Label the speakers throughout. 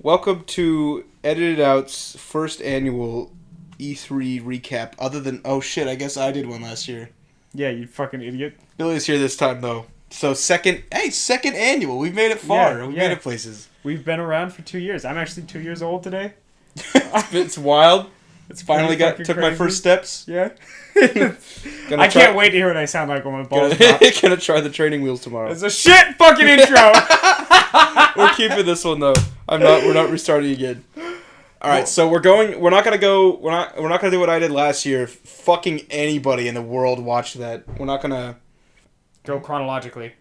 Speaker 1: Welcome to Edited Out's first annual E3 recap. Other than, oh shit, I guess I did one last year.
Speaker 2: Yeah, you fucking idiot.
Speaker 1: Billy's here this time though. So second annual. We've made it far. We've made it places.
Speaker 2: We've been around for 2 years. I'm actually 2 years old today.
Speaker 1: It's took
Speaker 2: crazy.
Speaker 1: my first steps.
Speaker 2: Yeah. I can't wait to hear what I sound like when my balls drop.
Speaker 1: Gonna try the training wheels tomorrow.
Speaker 2: It's a shit fucking intro.
Speaker 1: We're keeping this one though. We're not restarting again. All right, so we're not gonna do what I did last year. Fucking anybody in the world watched that. We're not gonna
Speaker 2: go chronologically.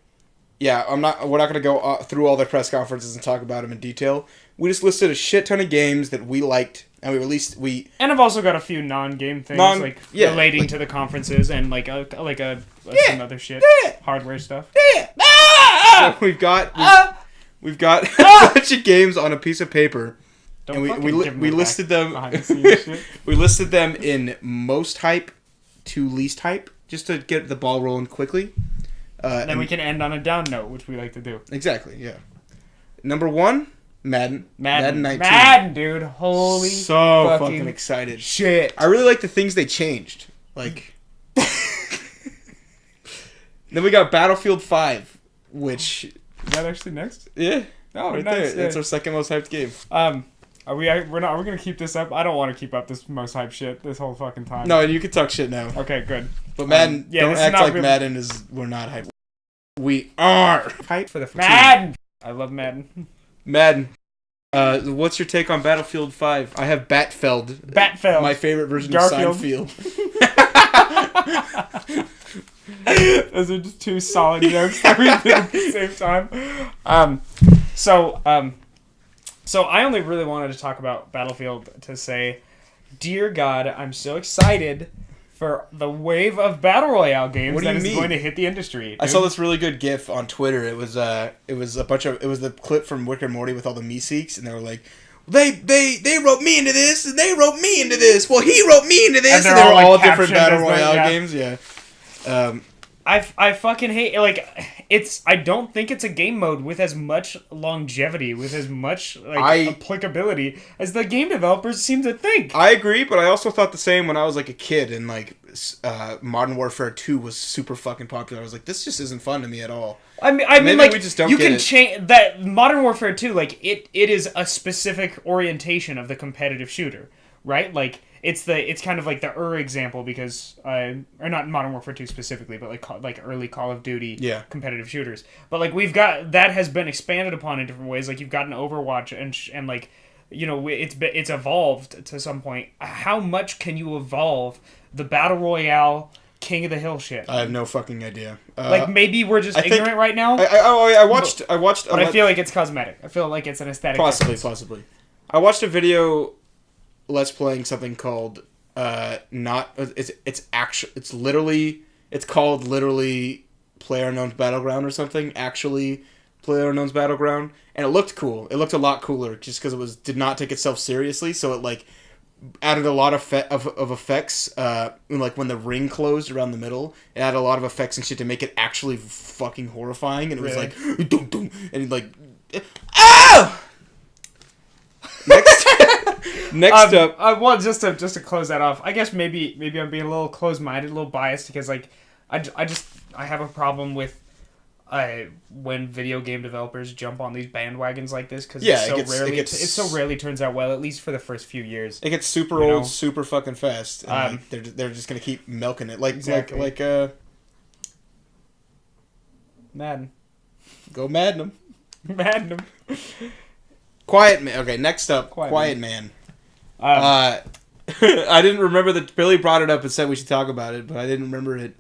Speaker 1: Yeah, we're not gonna go through all the press conferences and talk about them in detail. We just listed a shit ton of games that we liked, and And
Speaker 2: I've also got a few non-game things relating to the conferences and some other shit, hardware stuff.
Speaker 1: So we've got a bunch of games on a piece of paper. And we listed them. We listed them in most hype to least hype, just to get the ball rolling quickly.
Speaker 2: Then we can end on a down note, which we like to do.
Speaker 1: Exactly. Yeah. Number 1, Madden 19.
Speaker 2: Madden, dude. Holy
Speaker 1: so fucking excited.
Speaker 2: Shit.
Speaker 1: I really like the things they changed. Like. Then we got Battlefield 5, which.
Speaker 2: Is that actually next?
Speaker 1: Yeah.
Speaker 2: Oh,
Speaker 1: right
Speaker 2: nice.
Speaker 1: there. That's our second most hyped game.
Speaker 2: Are we gonna keep this up? I don't want to keep up this most hype shit this whole fucking time.
Speaker 1: No, you can talk shit now.
Speaker 2: Okay, good.
Speaker 1: But Madden, don't act like really... Madden is. We're not hyped. We are hyped for the
Speaker 2: Madden. I love Madden.
Speaker 1: Madden. What's your take on Battlefield 5? I have Batfeld. My favorite version
Speaker 2: Garfield.
Speaker 1: of Seinfeld.
Speaker 2: Those are just two solid jokes that we did at the same time. So I only really wanted to talk about Battlefield to say, dear God, I'm so excied for the wave of battle royale games that is going to hit the industry. Dude.
Speaker 1: I saw this really good GIF on Twitter. It was the clip from Rick and Morty with all the Meeseeks, and they were like, they wrote me into this, and they wrote me into this. Well, he wrote me into this, and they were all different battle royale games. Yeah.
Speaker 2: I fucking hate I don't think it's a game mode with as much longevity, with as much applicability as the game developers seem to think.
Speaker 1: I agree, but I also thought the same when I was like a kid and Modern Warfare 2 was super fucking popular. I was like, this just isn't fun to me at all.
Speaker 2: I mean, we just don't get it. Change that Modern Warfare 2. It is a specific orientation of the competitive shooter, right? It's kind of like the example because or not Modern Warfare 2 specifically, but like early Call of Duty competitive shooters. But we've got that has been expanded upon in different ways. You've got an Overwatch and it's evolved to some point. How much can you evolve the battle royale King of the Hill shit?
Speaker 1: I have no fucking idea.
Speaker 2: Maybe we're just ignorant right now.
Speaker 1: I watched.
Speaker 2: But I feel like it's cosmetic. I feel like it's an aesthetic.
Speaker 1: Possibly. I watched a video. Let's playing something called it's called literally PlayerUnknown's Battleground or something. Actually, PlayerUnknown's Battleground, and it looked cool. It looked a lot cooler just because did not take itself seriously. So it added a lot of effects. When the ring closed around the middle, it added a lot of effects and shit to make it actually fucking horrifying. And it was like dum dum and ah. Next up,
Speaker 2: well, just to close that off, I guess maybe I'm being a little closed-minded, a little biased because I have a problem with when video game developers jump on these bandwagons like this because it so rarely turns out well, at least for the first few years.
Speaker 1: It gets super old, super fucking fast. And they're just gonna keep milking it like
Speaker 2: Madden.
Speaker 1: Go Madden 'em.
Speaker 2: Madden 'em.
Speaker 1: Quiet Man. Okay, next up, Quiet Man. I didn't remember that Billy brought it up and said we should talk about it, but I didn't remember it.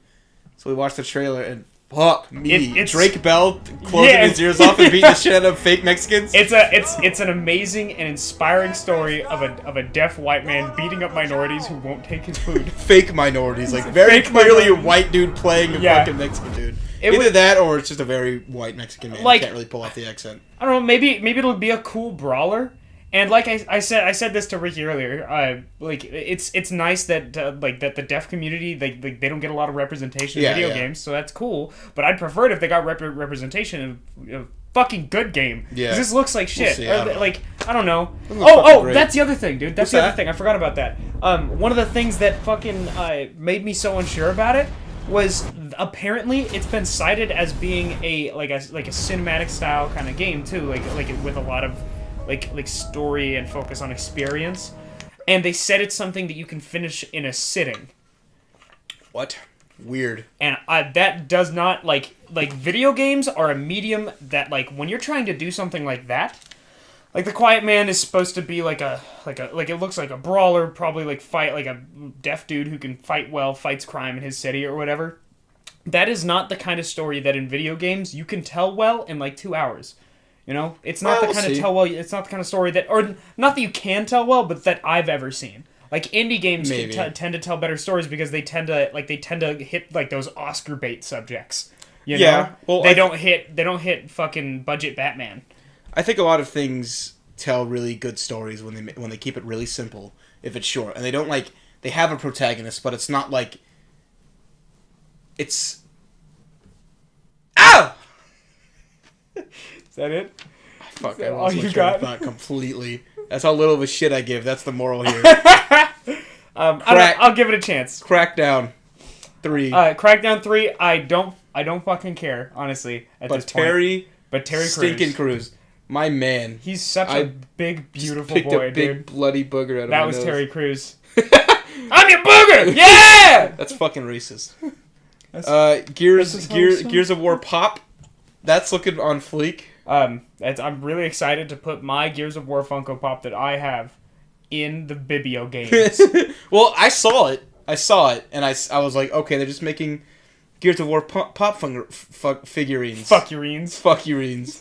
Speaker 1: So we watched the trailer and fuck me. Drake Bell closing his ears off and beating the shit out of fake Mexicans.
Speaker 2: It's an amazing and inspiring story of a deaf white man beating up minorities who won't take his food.
Speaker 1: Fake minorities, very clearly a white dude playing a fucking Mexican dude. Either that or it's just a very white Mexican man. Can't really pull off the accent.
Speaker 2: I don't know. Maybe it'll be a cool brawler. And like I said this to Ricky earlier. It's nice that that the deaf community they don't get a lot of representation in video games, so that's cool. But I'd prefer it if they got representation in a fucking good game. Yeah. 'Cause this looks like shit.
Speaker 1: We'll see,
Speaker 2: I don't know.
Speaker 1: Great.
Speaker 2: That's the other thing, dude. That's
Speaker 1: What's
Speaker 2: the
Speaker 1: that?
Speaker 2: other thing. I forgot about that. One of the things that fucking made me so unsure about it was apparently it's been cited as being a cinematic style kind of game too, like with a lot of like story and focus on experience. And they said it's something that you can finish in a sitting.
Speaker 1: What? Weird.
Speaker 2: And that does not like video games are a medium that like when you're trying to do something like that, like The Quiet Man is supposed to be like it looks like a brawler, probably like fight like a deaf dude who can fight well, fights crime in his city or whatever. That is not the kind of story that in video games you can tell well in like 2 hours. You know, it's not the kind of tell well. It's not the kind of story that, or not that you can tell well, but that I've ever seen. Like indie games tend to tell better stories because they tend to hit like those Oscar bait subjects. You know? Well, they don't hit fucking budget Batman.
Speaker 1: I think a lot of things tell really good stories when they keep it really simple if it's short, and they have a protagonist, but it's not like it's. Ow!
Speaker 2: Is that it?
Speaker 1: Fuck! I lost my train of thought completely. That's how little of a shit I give. That's the moral here.
Speaker 2: I'll give it a chance.
Speaker 1: Crackdown 3.
Speaker 2: Crackdown 3. I don't fucking care, honestly. But Terry Crews.
Speaker 1: Stinking Crews. My man.
Speaker 2: He's such a big, beautiful boy,
Speaker 1: a big bloody booger out of
Speaker 2: that
Speaker 1: my
Speaker 2: was
Speaker 1: nose.
Speaker 2: Terry Crews. I'm your booger. Yeah.
Speaker 1: That's fucking racist. Gears of War Pop. That's looking on fleek.
Speaker 2: I'm really excited to put my Gears of War Funko Pop that I have in the Bibio games.
Speaker 1: Well, I saw it, and I was like, okay, they're just making Gears of War pop figurines.
Speaker 2: Fuck urines.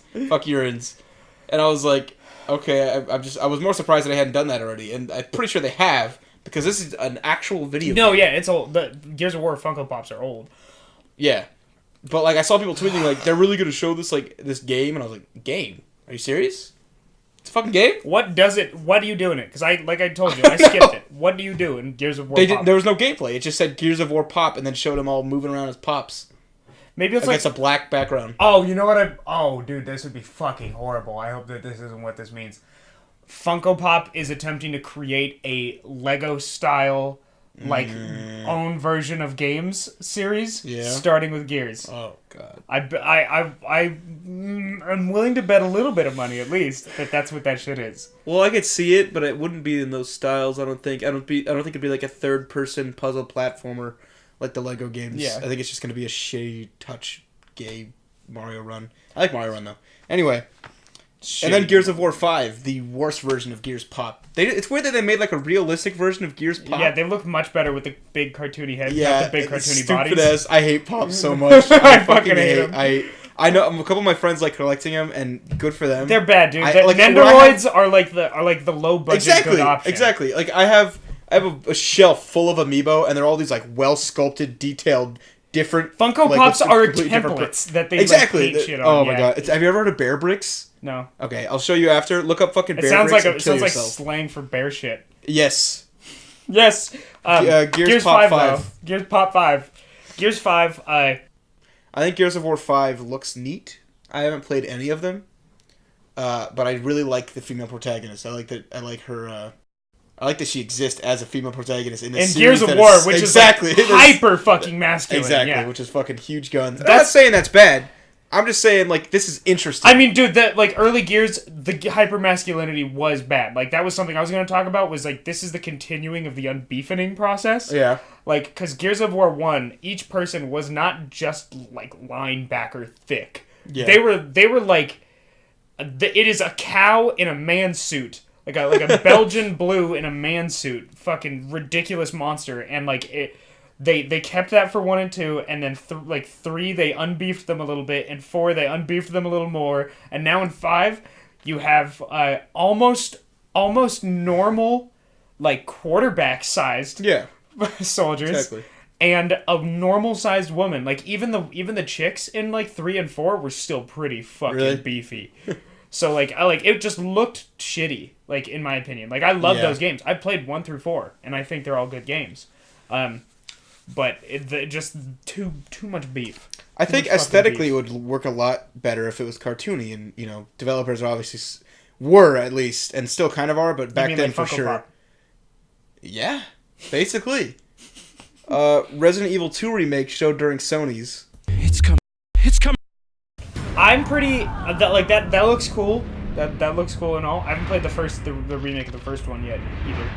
Speaker 1: And I was like, okay, I was more surprised that I hadn't done that already, and I'm pretty sure they have, because this is an actual video game.
Speaker 2: No, yeah, it's old. The Gears of War Funko Pops are old.
Speaker 1: Yeah. But, like, I saw people tweeting, like, they're really going to show this game, and I was like, game? Are you serious? It's a fucking game?
Speaker 2: What do you do in it? Because I told you, I skipped it. What do you do in Gears of War Pop?
Speaker 1: There was no gameplay. It just said Gears of War Pop, and then showed them all moving around as pops.
Speaker 2: Maybe it's
Speaker 1: against a black background.
Speaker 2: Oh, you know what oh, dude, this would be fucking horrible. I hope that this isn't what this means. Funko Pop is attempting to create a Lego-style, own version of games series, starting with Gears.
Speaker 1: Oh God!
Speaker 2: I'm willing to bet a little bit of money at least that that's what that shit is.
Speaker 1: Well, I could see it, but it wouldn't be in those styles. I don't think it'd be like a third-person puzzle platformer like the Lego games.
Speaker 2: Yeah.
Speaker 1: I think it's just gonna be a shitty touch gay Mario Run. I like Mario Run though. Anyway. Shitty. And then Gears of War 5, the worst version of Gears Pop. It's weird that they made like a realistic version of Gears Pop.
Speaker 2: Yeah, they look much better with the big cartoony heads,
Speaker 1: yeah,
Speaker 2: not the big cartoony bodies.
Speaker 1: As I hate Pop so much.
Speaker 2: I fucking hate them.
Speaker 1: I know a couple of my friends like collecting them, and good for them.
Speaker 2: They're bad, dude. Nendoroids are like the low budget good option.
Speaker 1: Exactly. Like I have a shelf full of amiibo, and they're all these like well sculpted, detailed, different
Speaker 2: Funko Pops are templates that they paint shit on.
Speaker 1: Oh my god! Have you ever heard of Bear Bricks?
Speaker 2: No.
Speaker 1: Okay, I'll show you after. Look up fucking Bear Bricks.
Speaker 2: It sounds like slang for bear shit.
Speaker 1: Yes.
Speaker 2: Yes.
Speaker 1: Gears Pop 5.
Speaker 2: Gears Pop 5. Gears 5.
Speaker 1: I think Gears of War 5 looks neat. I haven't played any of them, but I really like the female protagonist. I like that. I like her. I like that she exists as a female protagonist in this series.
Speaker 2: Gears of War, which is like hyper fucking masculine.
Speaker 1: Exactly, which is fucking huge guns. I'm not saying that's bad. I'm just saying, like, this is interesting.
Speaker 2: I mean, dude, early Gears, the hypermasculinity was bad. Like, that was something I was going to talk about, was, like, this is the continuing of the unbeefening process.
Speaker 1: Yeah.
Speaker 2: Like, because Gears of War 1, each person was not just, like, linebacker thick.
Speaker 1: Yeah.
Speaker 2: They were like, it is a cow in a man suit. Like a Belgian blue in a man suit. Fucking ridiculous monster. And, like, They kept that for 1 and 2, and then 3 they unbeefed them a little bit, and 4 they unbeefed them a little more, and now in 5 you have almost normal, like quarterback sized soldiers,
Speaker 1: exactly.
Speaker 2: And a normal sized woman. Like even the chicks in like 3 and 4 were still pretty fucking beefy. So like it just looked shitty, like in my opinion. Like I love those games. I've played 1 through 4, and I think they're all good games. But just too much beef.
Speaker 1: I think aesthetically it would work a lot better if it was cartoony, and developers are obviously were at least, and still kind of are, but back then
Speaker 2: like
Speaker 1: for
Speaker 2: Funko
Speaker 1: sure.
Speaker 2: Pop?
Speaker 1: Yeah, basically. Resident Evil 2 remake showed during Sony's.
Speaker 3: It's coming. It's coming.
Speaker 2: I'm pretty that looks cool. That looks cool and all. I haven't played the remake of the first one yet either.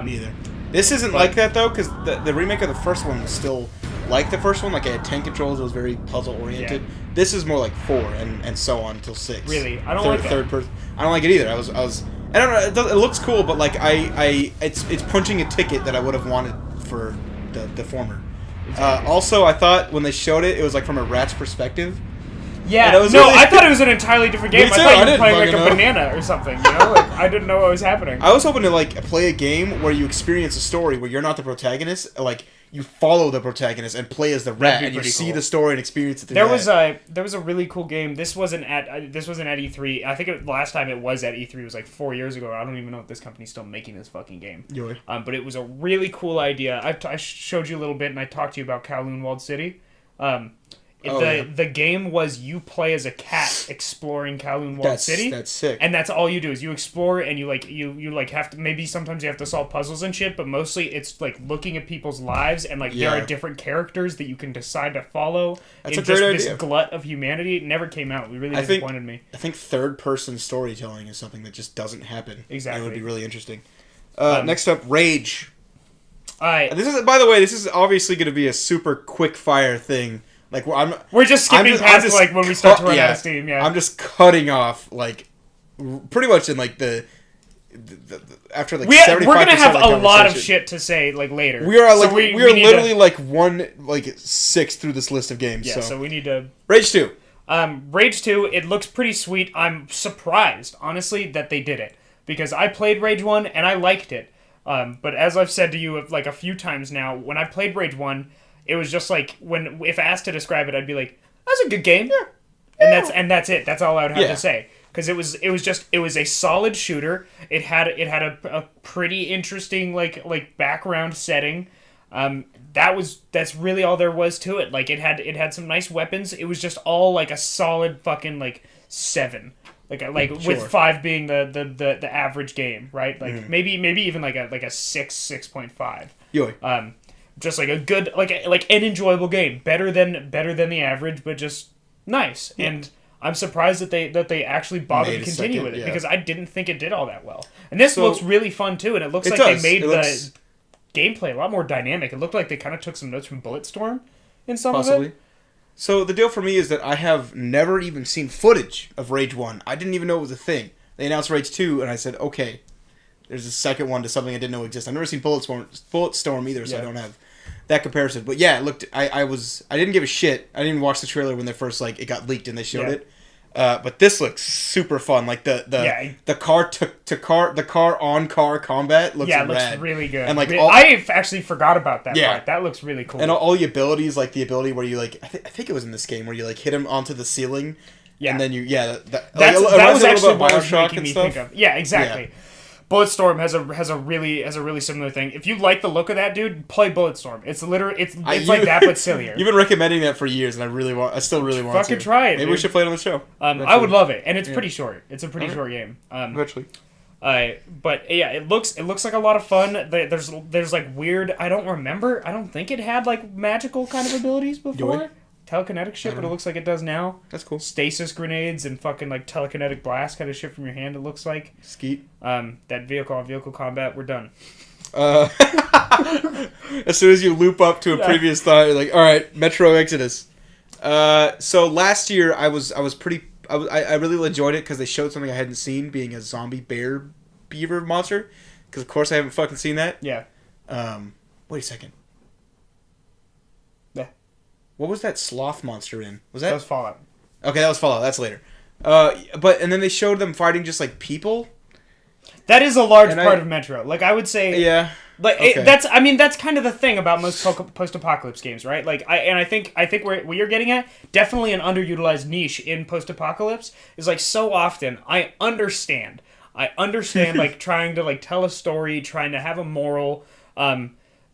Speaker 1: Neither. This isn't like that though, because the remake of the first one was still like the first one. Like it had 10 controls. It was very puzzle oriented. Yeah. This is more like 4 and so on until 6.
Speaker 2: Really, I don't like that.
Speaker 1: Third person. I don't like it either. I was. I don't know. It looks cool, but like it's punching a ticket that I would have wanted for the former. Exactly. Also, I thought when they showed it, it was like from a rat's perspective.
Speaker 2: Yeah, no, really... I thought it was an entirely different game. I thought you were playing like a banana or something, you know? Like, I didn't know what was happening.
Speaker 1: I was hoping to, like, play a game where you experience a story where you're not the protagonist, like, you follow the protagonist and play as the rat, and you see the story and experience it through
Speaker 2: there was a really cool game. This wasn't at E3. I think last time it was at E3 was like 4 years ago. I don't even know if this company's still making this fucking game. But it was a really cool idea. I showed you a little bit, and I talked to you about Kowloon Walled City. The game was you play as a cat exploring Kowloon Walled City.
Speaker 1: That's sick.
Speaker 2: And that's all you do is you explore and you have to, maybe sometimes you have to solve puzzles and shit, but mostly it's like looking at people's lives and like there are different characters that you can decide to follow.
Speaker 1: That's a great idea.
Speaker 2: This glut of humanity. It never came out. It really disappointed me.
Speaker 1: I think third person storytelling is something that just doesn't happen.
Speaker 2: Exactly.
Speaker 1: And it would be really interesting. Next up, Rage.
Speaker 2: Alright.
Speaker 1: By the way, this is obviously going to be a super quick fire thing. Like
Speaker 2: we're just skipping past like when we start to run out of steam. Yeah,
Speaker 1: I'm just cutting off like pretty much in like the after like 75%
Speaker 2: we're gonna have
Speaker 1: of
Speaker 2: a lot of shit to say like later.
Speaker 1: We are like so we are literally like 1/6 through this list of games.
Speaker 2: Yeah, so we need to
Speaker 1: Rage 2.
Speaker 2: Rage 2. It looks pretty sweet. I'm surprised, honestly, that they did it because I played Rage 1 and I liked it. But as I've said to you like a few times now, when I played Rage 1. It was just like if asked to describe it, I'd be like, "That's a good game," and that's it. That's all I would have to say because it was a solid shooter. It had a pretty interesting like background setting. That's really all there was to it. Like it had some nice weapons. It was just all like a solid fucking like 7. With 5 being the average game, right? Like maybe even like a 6.5. Just like a good like an enjoyable game, better than the average, but just nice. Yeah. And I'm surprised that they actually bothered to continue with it because I didn't think it did all that well. And this looks really fun too, and it looks like they made the gameplay a lot more dynamic. It looked like they kind of took some notes from Bulletstorm in some of it.
Speaker 1: So the deal for me is that I have never even seen footage of Rage 1. I didn't even know it was a thing. They announced Rage 2, and I said, okay, there's a second one to something I didn't know existed. I've never seen Bulletstorm either, so I don't have that comparison. But yeah, it looked. I didn't give a shit. I didn't even watch the trailer when they first it got leaked and they showed it. But this looks super fun. Like the car on car combat looks rad.
Speaker 2: Looks really good.
Speaker 1: And
Speaker 2: I actually forgot about that part. That looks really cool.
Speaker 1: And all the abilities, like the ability where you I think it was in this game where you hit him onto the ceiling. Yeah. And then that
Speaker 2: was actually what was making me think of. Yeah, exactly. Yeah. Bulletstorm has a really similar thing. If you like the look of that dude, play Bulletstorm. It's like that but sillier.
Speaker 1: You've been recommending that for years, and I still really want to.
Speaker 2: Fucking try it.
Speaker 1: Maybe we should play it on the show.
Speaker 2: I would love it, and it's pretty short. It's a pretty short game.
Speaker 1: Eventually.
Speaker 2: But yeah, it looks like a lot of fun. There's like weird. I don't remember. I don't think it had like magical kind of abilities before. Telekinetic shit, but it looks like it does now.
Speaker 1: That's cool.
Speaker 2: Stasis grenades and fucking like telekinetic blast kind of shit from your hand. It looks like
Speaker 1: skeet.
Speaker 2: That vehicle on vehicle combat. We're done.
Speaker 1: As soon as you loop up to a previous thought, you're like, all right, Metro Exodus. So last year I really enjoyed it because they showed something I hadn't seen, being a zombie beaver monster. Because of course I haven't fucking seen that.
Speaker 2: Yeah.
Speaker 1: Wait a second. What was that sloth monster in? That
Speaker 2: was Fallout.
Speaker 1: Okay, that was Fallout. That's later. And then they showed them fighting just like people.
Speaker 2: That is a large part of Metro. Like I would say.
Speaker 1: Yeah.
Speaker 2: Like okay. That's kind of the thing about most post-apocalypse games, right? Like I think what you're getting at, definitely an underutilized niche in post-apocalypse is like so often I understand like trying to like tell a story, trying to have a moral.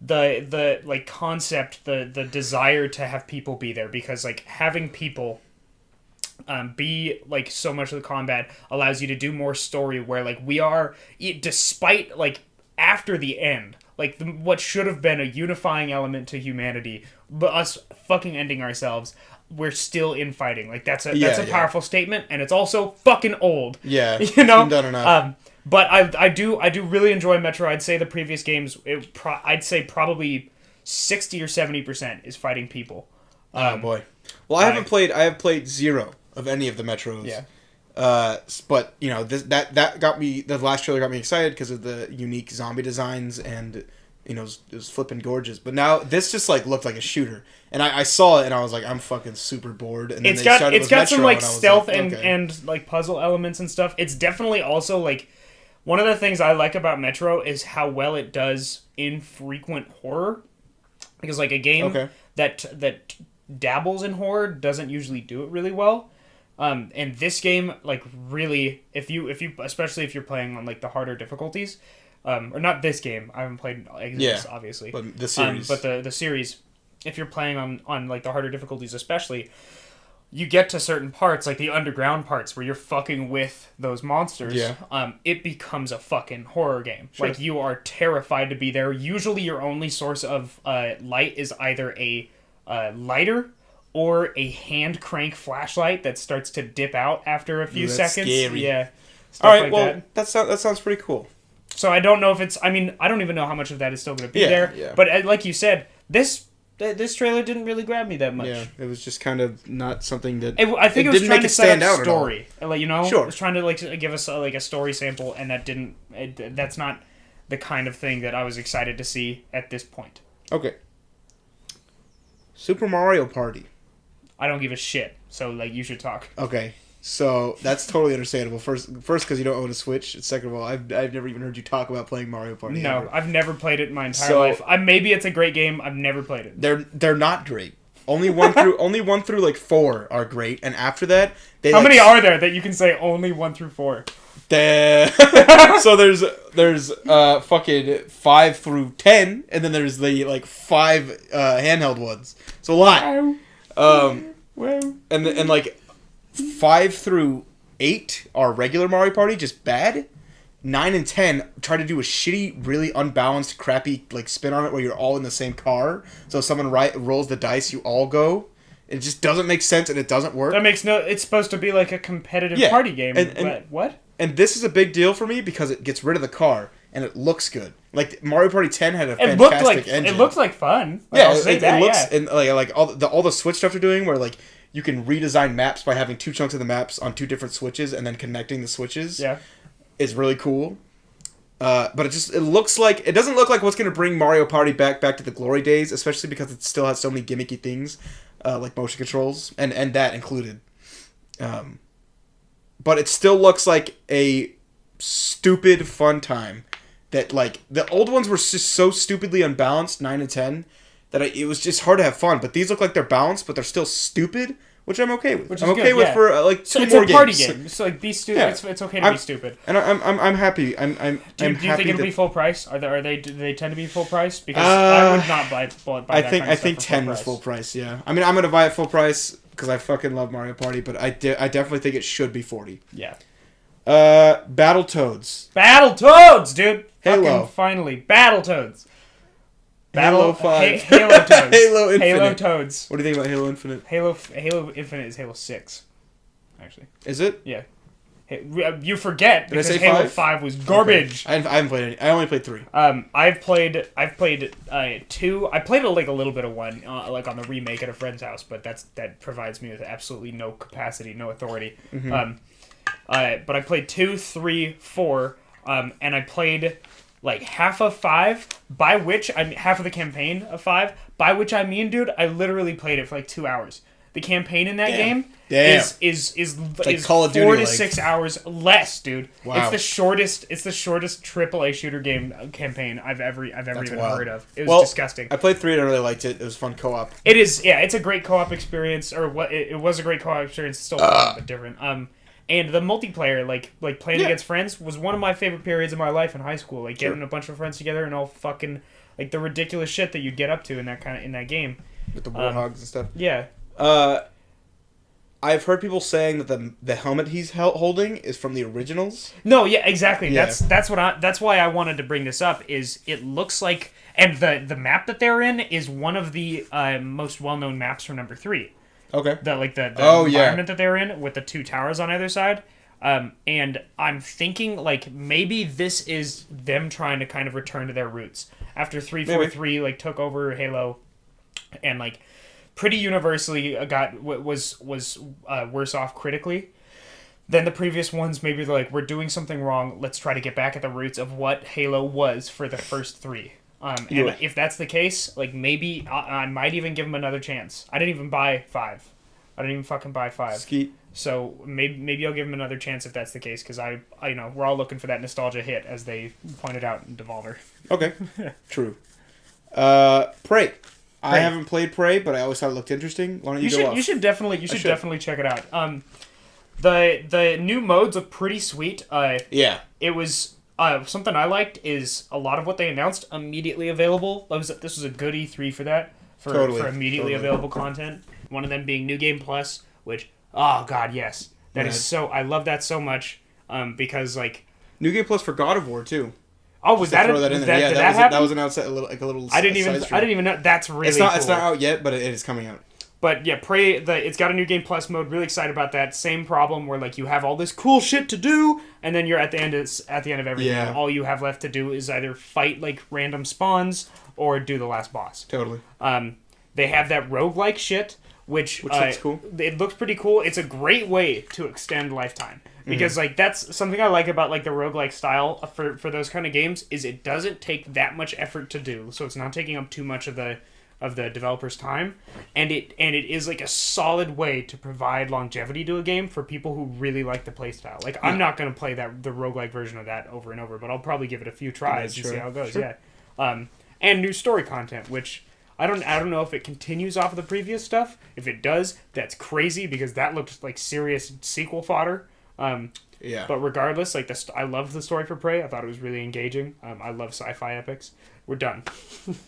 Speaker 2: The like concept, the desire to have people be there because like having people B, like, so much of the combat allows you to do more story where, like, we are, despite, like, after the end, like, what should have been a unifying element to humanity, but us fucking ending ourselves, we're still infighting. Like, that's a powerful statement, and it's also fucking old.
Speaker 1: Yeah,
Speaker 2: you know?
Speaker 1: It's been done enough.
Speaker 2: But I do really enjoy Metro. I'd say the previous games, I'd say probably 60 or 70% is fighting people.
Speaker 1: Oh boy. Well, I have played zero of any of the Metros.
Speaker 2: Yeah.
Speaker 1: But you know, that got me. The last trailer got me excited because of the unique zombie designs, and you know, it was flipping gorgeous. But now this just like looked like a shooter, and I saw it and I was like, I'm fucking super bored. And then
Speaker 2: it's got
Speaker 1: Metro,
Speaker 2: some like stealth
Speaker 1: like, okay.
Speaker 2: and like puzzle elements and stuff. It's definitely also like one of the things I like about Metro is how well it does infrequent horror, because like a game that dabbles in horror doesn't usually do it really well. And this game, like, really, if you especially if you're playing on like the harder difficulties, or not this game, I haven't played Exodus, obviously,
Speaker 1: but the series,
Speaker 2: but the series, if you're playing on like the harder difficulties, especially, you get to certain parts, like the underground parts where you're fucking with those monsters.
Speaker 1: Yeah.
Speaker 2: It becomes a fucking horror game.
Speaker 1: Sure.
Speaker 2: Like, you are terrified to be there. Usually, your only source of light is either a lighter or a hand crank flashlight that starts to dip out after a few seconds.
Speaker 1: Scary.
Speaker 2: Yeah.
Speaker 1: All right. Well, that sounds pretty cool.
Speaker 2: So I don't know if it's. I mean, I don't even know how much of that is still going to be there.
Speaker 1: Yeah.
Speaker 2: But like you said, this trailer didn't really grab me that much.
Speaker 1: Yeah, it was just kind of not something that.
Speaker 2: I think it was trying to set up story. Like, you know,
Speaker 1: sure.
Speaker 2: It was trying to like give us like a story sample, and that didn't. That's not the kind of thing that I was excited to see at this point.
Speaker 1: Okay. Super Mario Party.
Speaker 2: I don't give a shit. So like, you should talk.
Speaker 1: Okay. So that's totally understandable. First, because you don't own a Switch. Second of all, I've never even heard you talk about playing Mario Party.
Speaker 2: No,
Speaker 1: ever.
Speaker 2: I've never played it in my entire life. Maybe it's a great game. I've never played it.
Speaker 1: They're not great. Only one through like 4 are great, and after that,
Speaker 2: how many are there that you can say only 1 through 4?
Speaker 1: So there's fucking 5 through 10, and then there's the like 5 handheld ones. So a lot. And like 5 through 8 are regular Mario Party, just bad. 9 and 10 try to do a shitty, really unbalanced, crappy like spin on it where you're all in the same car. So if someone rolls the dice, you all go. It just doesn't make sense, and it doesn't work.
Speaker 2: That makes no. It's supposed to be like a competitive party game. And what?
Speaker 1: And this is a big deal for me because it gets rid of the car and it looks good. Like Mario Party 10 had a fantastic engine.
Speaker 2: It looked like fun.
Speaker 1: Like, yeah, it looks and like all the Switch stuff they're doing, where like you can redesign maps by having 2 chunks of the maps on 2 different switches and then connecting the switches.
Speaker 2: Yeah,
Speaker 1: is really cool. But it doesn't look like what's going to bring Mario Party back to the glory days, especially because it still has so many gimmicky things, like motion controls and that included. But it still looks like a stupid fun time. That like the old ones were just so stupidly unbalanced, 9 and 10, that it was just hard to have fun. But these look like they're balanced, but they're still stupid, which I'm okay with.
Speaker 2: I'm okay with
Speaker 1: for like 2 more games.
Speaker 2: It's a party game. So like, be stupid. Yeah. It's okay to be stupid.
Speaker 1: And I'm happy. Do you
Speaker 2: think it'll be full price? Do they tend to be full price? Because I would not buy
Speaker 1: I think 10 was full price. Yeah. I mean, I'm gonna buy it full price because I fucking love Mario Party, but I definitely think it should be 40.
Speaker 2: Yeah.
Speaker 1: Battletoads.
Speaker 2: Battletoads, dude.
Speaker 1: Halo.
Speaker 2: Fucking finally, Battletoads.
Speaker 1: Halo 5.
Speaker 2: Halo Toads.
Speaker 1: Halo Infinite.
Speaker 2: Halo Toads.
Speaker 1: What do you think about Halo Infinite?
Speaker 2: Halo Infinite is Halo 6, actually.
Speaker 1: Is it?
Speaker 2: Yeah. You forget because Halo 5 was garbage.
Speaker 1: Okay. I haven't played any. I only played 3.
Speaker 2: I've played 2. I played like a little bit of 1, like on the remake at a friend's house, but that provides me with absolutely no capacity, no authority.
Speaker 1: Mm-hmm.
Speaker 2: But I played 2, 3, 4, and I played like half of 5, by which I mean half of the campaign of 5, by which I mean, dude, I literally played it for like 2 hours. The campaign in that game is
Speaker 1: like Call of Duty,
Speaker 2: 4 to 6 hours less, dude.
Speaker 1: Wow.
Speaker 2: It's the shortest AAA shooter game campaign I've ever even heard of. It was disgusting.
Speaker 1: I played 3 and I really liked it. It was fun co-op.
Speaker 2: It is, yeah. It's a great co-op experience, or what? It was a great co-op experience. It's still fun, but different. And the multiplayer, like playing against friends, was one of my favorite periods of my life in high school. Like getting a bunch of friends together and all fucking like the ridiculous shit that you'd get up to in that game.
Speaker 1: With the warthogs and stuff.
Speaker 2: Yeah.
Speaker 1: I've heard people saying that the helmet he's holding is from the originals.
Speaker 2: No, yeah, exactly.
Speaker 1: Yeah.
Speaker 2: That's why I wanted to bring this up. Is it looks like, and the map that they're in is one of the most well known maps from number 3.
Speaker 1: Okay.
Speaker 2: The
Speaker 1: Oh,
Speaker 2: environment that they're in with the 2 towers on either side. And I'm thinking like maybe this is them trying to kind of return to their roots after 343 like took over Halo, and like pretty universally was worse off critically than the previous ones. Maybe they're like, we're doing something wrong. Let's try to get back at the roots of what Halo was for the first 3. And if that's the case, like maybe I might even give them another chance. I didn't even buy 5. I didn't even fucking buy 5.
Speaker 1: Skeet.
Speaker 2: So maybe I'll give them another chance if that's the case, because I we're all looking for that nostalgia hit, as they pointed out in Devolver. Okay.
Speaker 1: True. Prey. I haven't played Prey, but I always thought it looked interesting. Why don't you go off?
Speaker 2: You should definitely check it out. The new modes look pretty sweet.
Speaker 1: Yeah.
Speaker 2: It was something I liked is a lot of what they announced immediately available. This was a good E3 for that, for immediately available content. One of them being New Game Plus, which, oh god, yes, that is so. I love that so much. Because like
Speaker 1: New Game Plus for God of War too.
Speaker 2: Oh, was that?
Speaker 1: Throw that in there. Yeah, that was announced a little.
Speaker 2: I didn't even know. That's really.
Speaker 1: It's not.
Speaker 2: Cool.
Speaker 1: It's not out yet, but it is coming out.
Speaker 2: But yeah, Prey. It's got a New Game Plus mode. Really excited about that. Same problem where like you have all this cool shit to do, and then you're at the end of everything.
Speaker 1: Yeah.
Speaker 2: All you have left to do is either fight like random spawns or do the last boss.
Speaker 1: Totally.
Speaker 2: They have that roguelike shit, which
Speaker 1: looks cool.
Speaker 2: It looks pretty cool. It's a great way to extend lifetime. Because like that's something I like about like the roguelike style for those kind of games is it doesn't take that much effort to do, so it's not taking up too much of the developer's time, and it is like a solid way to provide longevity to a game for people who really like the playstyle. Like I'm not gonna play the roguelike version of that over and over, but I'll probably give it a few tries and see how it goes. Sure. Yeah, and new story content, which I don't know if it continues off of the previous stuff. If it does, that's crazy because that looked like serious sequel fodder.
Speaker 1: Yeah.
Speaker 2: But regardless, like I loved the story for Prey. I thought it was really engaging. I love sci-fi epics. We're done.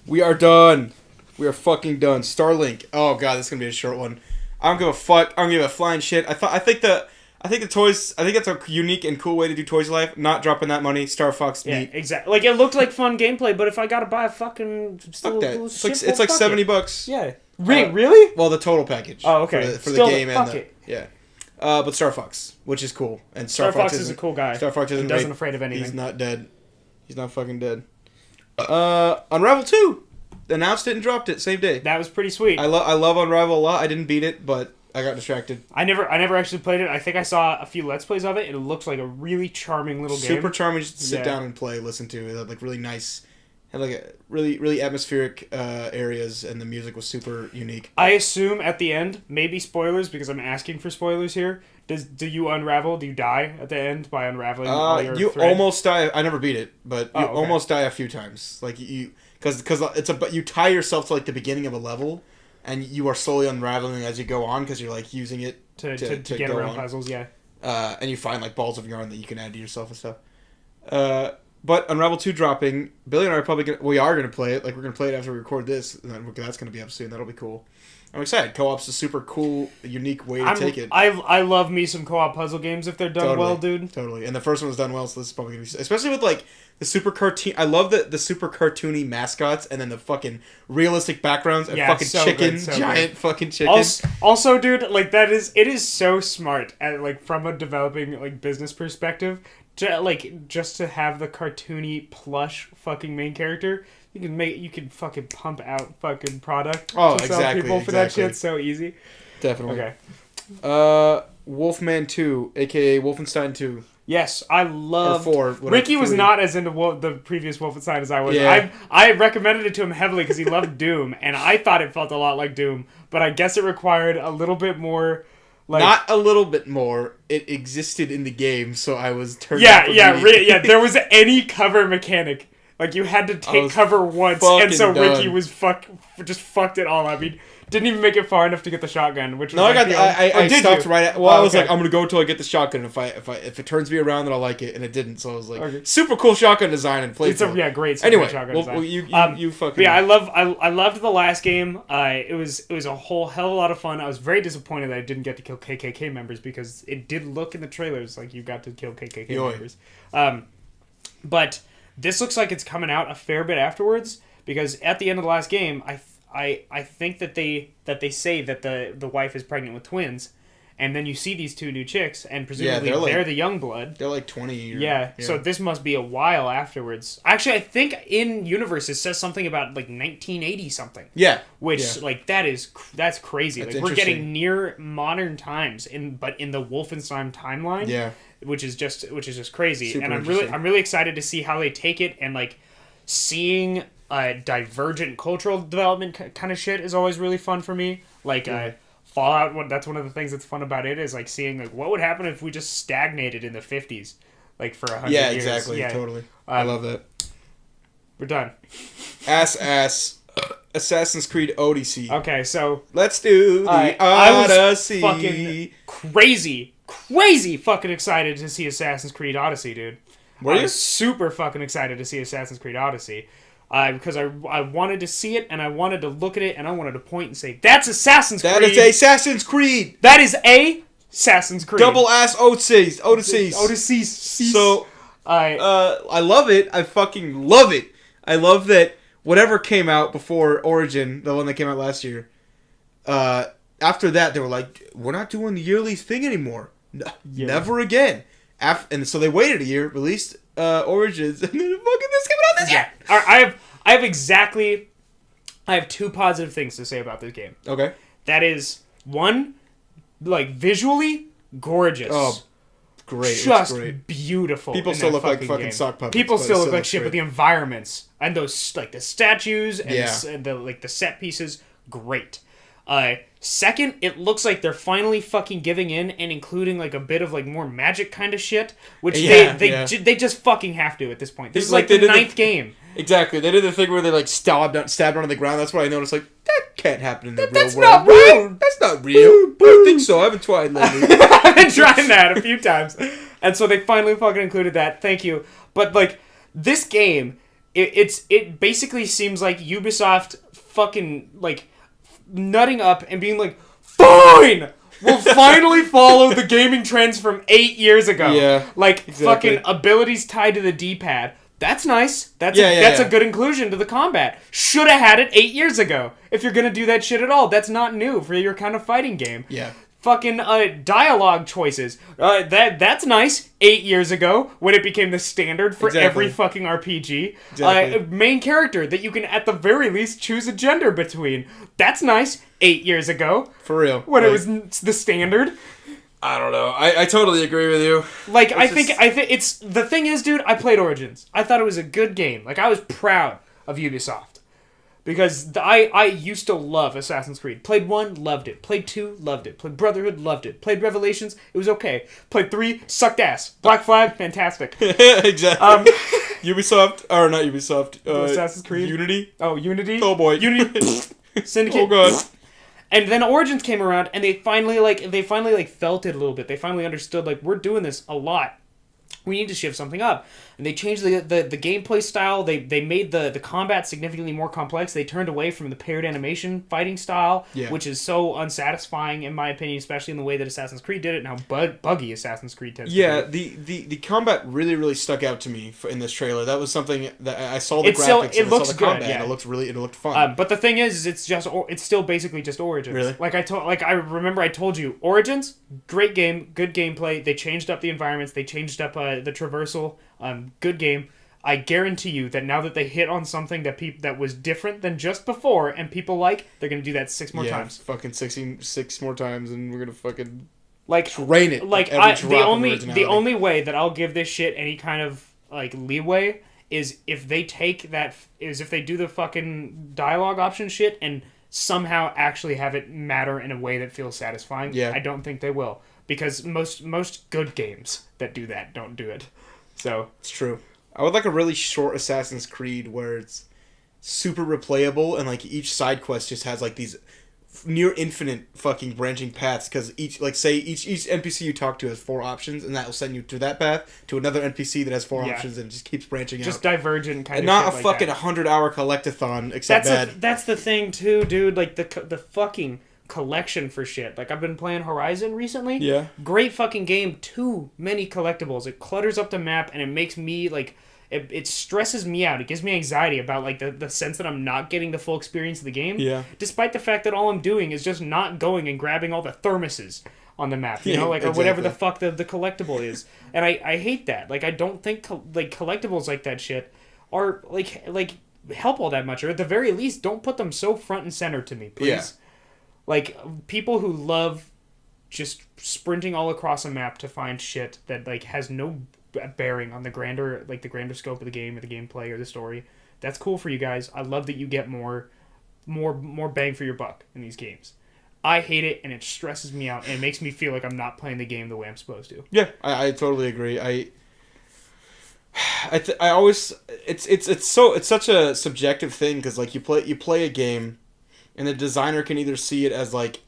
Speaker 1: We are done. We are fucking done. Starlink. Oh god, this is gonna be a short one. I don't give a fuck. I don't give a flying shit. I think the toys. I think that's a unique and cool way to do Toys of Life. Not dropping that money. Star Fox.
Speaker 2: Yeah, exactly. Like it looked like fun gameplay, but if I gotta buy a fucking
Speaker 1: fuck that. It's like $70.
Speaker 2: Yeah. Really?
Speaker 1: Well, the total package.
Speaker 2: Oh, okay.
Speaker 1: For the game
Speaker 2: fuck
Speaker 1: and
Speaker 2: it.
Speaker 1: yeah. But Star Fox, which is cool, and
Speaker 2: Star Fox is a cool guy.
Speaker 1: Star Fox
Speaker 2: doesn't afraid of anything.
Speaker 1: He's not dead. He's not fucking dead. Unravel 2 announced it and dropped it same day.
Speaker 2: That was pretty sweet.
Speaker 1: I love Unravel a lot. I didn't beat it, but I got distracted.
Speaker 2: I never actually played it. I think I saw a few Let's Plays of it. It looks like a really charming little game.
Speaker 1: Super charming. Just sit down and play, listen to. It had like really nice. Had like a really atmospheric areas, and the music was super unique.
Speaker 2: I assume at the end, maybe spoilers because I'm asking for spoilers here. Do you unravel? Do you die at the end by unraveling?
Speaker 1: You almost die. I never beat it, but you almost die a few times. Like because you tie yourself to like the beginning of a level, and you are slowly unraveling as you go on because you're like using it to
Speaker 2: get
Speaker 1: go
Speaker 2: around
Speaker 1: on.
Speaker 2: puzzles. Yeah.
Speaker 1: And you find like balls of yarn that you can add to yourself and stuff. But Unravel 2 dropping, Billy and I are we are going to play it. Like, we're going to play it after we record this, and then that's going to be up soon. That'll be cool. I'm excited. Co-op's a super cool, unique way to take it.
Speaker 2: I love me some co-op puzzle games if they're done well, dude.
Speaker 1: Totally. And the first one was done well, so this is probably going to be... Especially with, like, the super cartoon... I love the super cartoony mascots, and then the fucking realistic backgrounds, and fucking
Speaker 2: so
Speaker 1: chicken,
Speaker 2: good, so
Speaker 1: giant fucking chicken.
Speaker 2: Also, dude, like, it is so smart, like, from a developing, like, business perspective... just to have the cartoony plush fucking main character, you can fucking pump out fucking product to sell people for that shit so easy.
Speaker 1: Definitely.
Speaker 2: Okay.
Speaker 1: Wolfman 2, aka Wolfenstein 2.
Speaker 2: Yes, I love...
Speaker 1: Or 4.
Speaker 2: Ricky was not as into the previous Wolfenstein as I was.
Speaker 1: Yeah.
Speaker 2: I recommended it to him heavily because he loved Doom, and I thought it felt a lot like Doom, but I guess it required a little bit more...
Speaker 1: Not a little bit more. It existed in the game, so I was turned.
Speaker 2: Yeah. There was any cover mechanic. Like, you had to take cover once, and so Ricky was just fucked it all up. He didn't even make it far enough to get the shotgun, which was
Speaker 1: I stopped right at... Well, I was like, I'm going to go until I get the shotgun. If it turns me around, then I'll like it, and it didn't. So I was like, super cool shotgun design and playthrough.
Speaker 2: Yeah, great.
Speaker 1: Anyway,
Speaker 2: shotgun design.
Speaker 1: You fucking...
Speaker 2: Yeah, I loved the last game. It was a whole hell of a lot of fun. I was very disappointed that I didn't get to kill KKK members, because it did look in the trailers like you got to kill KKK members. But this looks like it's coming out a fair bit afterwards, because at the end of the last game, I think that they say that the wife is pregnant with twins, and then you see these two new chicks, and presumably they're the young blood.
Speaker 1: They're like 20 years.
Speaker 2: Yeah, so this must be a while afterwards. Actually, I think in Universe it says something about like 1980 something.
Speaker 1: Yeah.
Speaker 2: Which like that's crazy. Like, we're getting near modern times but in the Wolfenstein timeline.
Speaker 1: Yeah.
Speaker 2: Which is just crazy.
Speaker 1: Super
Speaker 2: and I'm really excited to see how they take it, and like seeing divergent cultural development kind of shit is always really fun for me. Like Fallout, that's one of the things that's fun about it, is like seeing like what would happen if we just stagnated in the 50s, like for 100 years.
Speaker 1: Exactly. Yeah, totally. I love that.
Speaker 2: We're done.
Speaker 1: Assassin's Creed Odyssey.
Speaker 2: Okay, so
Speaker 1: let's do the Odyssey.
Speaker 2: I was fucking crazy fucking excited to see Assassin's Creed Odyssey, dude.
Speaker 1: Were you?
Speaker 2: I was super fucking excited to see Assassin's Creed Odyssey. Because I wanted to see it, and I wanted to look at it, and I wanted to point and say, "That's Assassin's Creed!
Speaker 1: That is Assassin's Creed!
Speaker 2: That is Assassin's Creed!
Speaker 1: Double ass Odysseys! So, I love it. I fucking love it. I love that whatever came out before Origin, the one that came out last year, after that, they were like, we're not doing the yearly thing anymore. Never again. And so they waited a year, released Origins, and then fucking this came out this year.
Speaker 2: I have two positive things to say about this game.
Speaker 1: Okay.
Speaker 2: That is, one, like, visually gorgeous.
Speaker 1: Oh, great.
Speaker 2: Just
Speaker 1: great.
Speaker 2: Beautiful.
Speaker 1: People still look like fucking sock puppets.
Speaker 2: People still look like shit, but the environments and those, like, the statues and the set pieces, great. Second, it looks like they're finally fucking giving in and including like a bit of like more magic kind of shit, which they just fucking have to at this point. This is like the ninth game.
Speaker 1: Exactly. They did the thing where they like stabbed onto the ground. That's what I noticed. Like, that can't happen in the real world.
Speaker 2: Not real.
Speaker 1: That's not real. I don't think so. I haven't tried lately.
Speaker 2: I've been trying that a few times. And so they finally fucking included that. Thank you. But like this game, it basically seems like Ubisoft fucking like nutting up and being like, fine, we'll finally follow the gaming trends from 8 years ago.
Speaker 1: Yeah,
Speaker 2: like fucking abilities tied to the D-pad. That's nice. That's a good inclusion to the combat. Should have had it 8 years ago. If you're gonna do that shit at all, that's not new for your kind of fighting game.
Speaker 1: Yeah.
Speaker 2: Fucking dialogue choices. That's nice. 8 years ago, when it became the standard for every fucking RPG.
Speaker 1: Exactly.
Speaker 2: Main character that you can at the very least choose a gender between. That's nice. 8 years ago.
Speaker 1: For real.
Speaker 2: When it was the standard.
Speaker 1: I don't know. I totally agree with you.
Speaker 2: Like, I think it's... The thing is, dude, I played Origins. I thought it was a good game. Like, I was proud of Ubisoft. Because I used to love Assassin's Creed. Played 1, loved it. Played 2, loved it. Played Brotherhood, loved it. Played Revelations, it was okay. Played 3, sucked ass. Black Flag, fantastic.
Speaker 1: Exactly. Ubisoft, or not Ubisoft.
Speaker 2: Assassin's Creed.
Speaker 1: Unity.
Speaker 2: Oh, Unity.
Speaker 1: Oh boy.
Speaker 2: Unity. Syndicate.
Speaker 1: Oh god.
Speaker 2: And then Origins came around, and they finally felt it a little bit. They finally understood, like, we're doing this a lot. We need to shift something up. And they changed the gameplay style. They made the combat significantly more complex. They turned away from the paired animation fighting style, which is so unsatisfying, in my opinion, especially in the way that Assassin's Creed did it, and how buggy Assassin's Creed tends to be.
Speaker 1: The combat really, really stuck out to me in this trailer. That was something that I saw the graphics
Speaker 2: it
Speaker 1: and
Speaker 2: looks
Speaker 1: I saw the combat,
Speaker 2: good, yeah.
Speaker 1: and it looked fun.
Speaker 2: But the thing is it's still basically just Origins.
Speaker 1: Really?
Speaker 2: I remember I told you, Origins, great game, good gameplay. They changed up the environments. They changed up the traversal. Good game. I guarantee you that now that they hit on something that was different than just before, and people they're gonna do that 6 more times.
Speaker 1: Fucking 6 more times, and we're gonna fucking
Speaker 2: train
Speaker 1: it.
Speaker 2: Like the only way that I'll give this shit any kind of like leeway is if they do the fucking dialogue option shit and somehow actually have it matter in a way that feels satisfying.
Speaker 1: Yeah.
Speaker 2: I don't think they will, because most good games that do that don't do it. So
Speaker 1: it's true. I would like a really short Assassin's Creed where it's super replayable and like each side quest just has like these near infinite fucking branching paths because each NPC you talk to has 4 options and that will send you to that path to another NPC that has 4 options and it just keeps branching out.
Speaker 2: Just divergent kind
Speaker 1: and
Speaker 2: of
Speaker 1: not
Speaker 2: shit
Speaker 1: a
Speaker 2: like
Speaker 1: fucking
Speaker 2: that.
Speaker 1: 100-hour collectathon except
Speaker 2: That's the thing too, dude. Like the fucking collection for shit. Like I've been playing Horizon recently.
Speaker 1: Yeah.
Speaker 2: Great fucking game. Too many collectibles. It clutters up the map and it makes me like it stresses me out. It gives me anxiety about like the sense that I'm not getting the full experience of the game.
Speaker 1: Yeah.
Speaker 2: Despite the fact that all I'm doing is just not going and grabbing all the thermoses on the map, you know, like or whatever the fuck the collectible is. And I hate that. Like I don't think like collectibles like that shit are like help all that much, or at the very least don't put them so front and center to me, please.
Speaker 1: Yeah.
Speaker 2: Like people who love just sprinting all across a map to find shit that like has no bearing on the grander scope of the game or the gameplay or the story. That's cool for you guys. I love that you get more bang for your buck in these games. I hate it and it stresses me out and it makes me feel like I'm not playing the game the way I'm supposed to.
Speaker 1: Yeah, I totally agree. I always it's such a subjective thing because like you play a game and the designer can either see it as like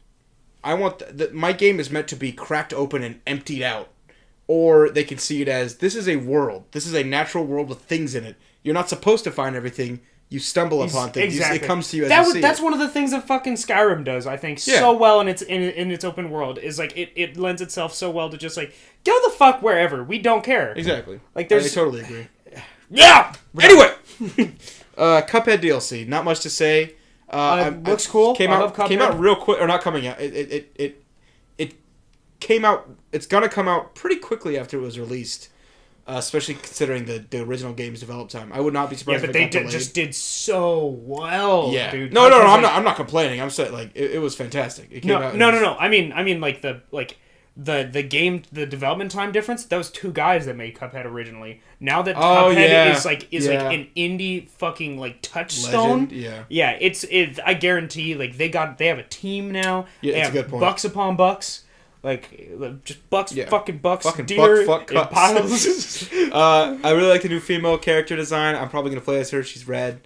Speaker 1: I want my game is meant to be cracked open and emptied out. Or they can see it as, this is a world. This is a natural world with things in it. You're not supposed to find everything. You stumble upon things.
Speaker 2: Exactly.
Speaker 1: It comes to you as you see
Speaker 2: That's
Speaker 1: it.
Speaker 2: one of the things that fucking Skyrim does, I think, so well in its open world. Is like, it lends itself so well to just like, go the fuck wherever. We don't care.
Speaker 1: Exactly.
Speaker 2: Like, there's...
Speaker 1: I totally agree.
Speaker 2: Yeah!
Speaker 1: Anyway! Cuphead DLC. Not much to say.
Speaker 2: Looks cool.
Speaker 1: Came out real quick. Or not coming out. It came out. It's gonna come out pretty quickly after it was released, especially considering the original game's develop time. I would not be surprised.
Speaker 2: Yeah, but they just did so well.
Speaker 1: Yeah,
Speaker 2: dude.
Speaker 1: No. I'm not complaining. I'm saying like it was fantastic. It came out.
Speaker 2: No. I mean like the game, the development time difference. Those 2 guys that made Cuphead originally. Now that Cuphead is like an indie fucking like touchstone.
Speaker 1: Legend,
Speaker 2: yeah. It's I guarantee like they have a team now.
Speaker 1: Yeah,
Speaker 2: they
Speaker 1: it's
Speaker 2: have
Speaker 1: a good point.
Speaker 2: Bucks upon bucks. Like, just bucks, fucking bucks,
Speaker 1: fucking
Speaker 2: deer,
Speaker 1: fuck
Speaker 2: in piles.
Speaker 1: I really like the new female character design. I'm probably going to play as her. She's red.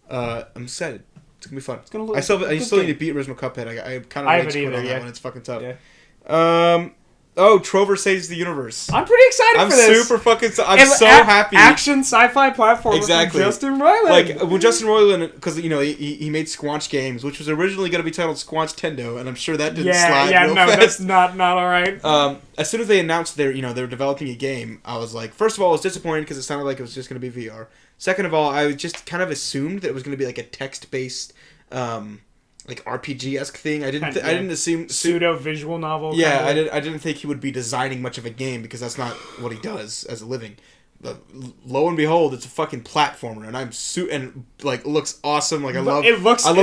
Speaker 1: I'm excited. It's going to be fun. It's gonna look I still need to beat original Cuphead. I kind of rage quit on that one. It's fucking tough.
Speaker 2: Yeah.
Speaker 1: Trover Saves the Universe.
Speaker 2: I'm pretty excited for this.
Speaker 1: I'm super fucking... I'm so happy.
Speaker 2: Action sci-fi platform
Speaker 1: exactly.
Speaker 2: with Justin Roiland.
Speaker 1: Like, when Justin Roiland... Because, you know, he made Squanch Games, which was originally going to be titled Squanch Tendo, and I'm sure that didn't slide real fast.
Speaker 2: That's not all right.
Speaker 1: As soon as they announced they were developing a game, I was like... First of all, I was disappointed because it sounded like it was just going to be VR. Second of all, I just kind of assumed that it was going to be like a text-based... like RPG-esque thing. I didn't assume
Speaker 2: pseudo visual novel.
Speaker 1: Yeah, I didn't think he would be designing much of a game because that's not what he does as a living. But lo and behold, it's a fucking platformer, and looks awesome. Like I love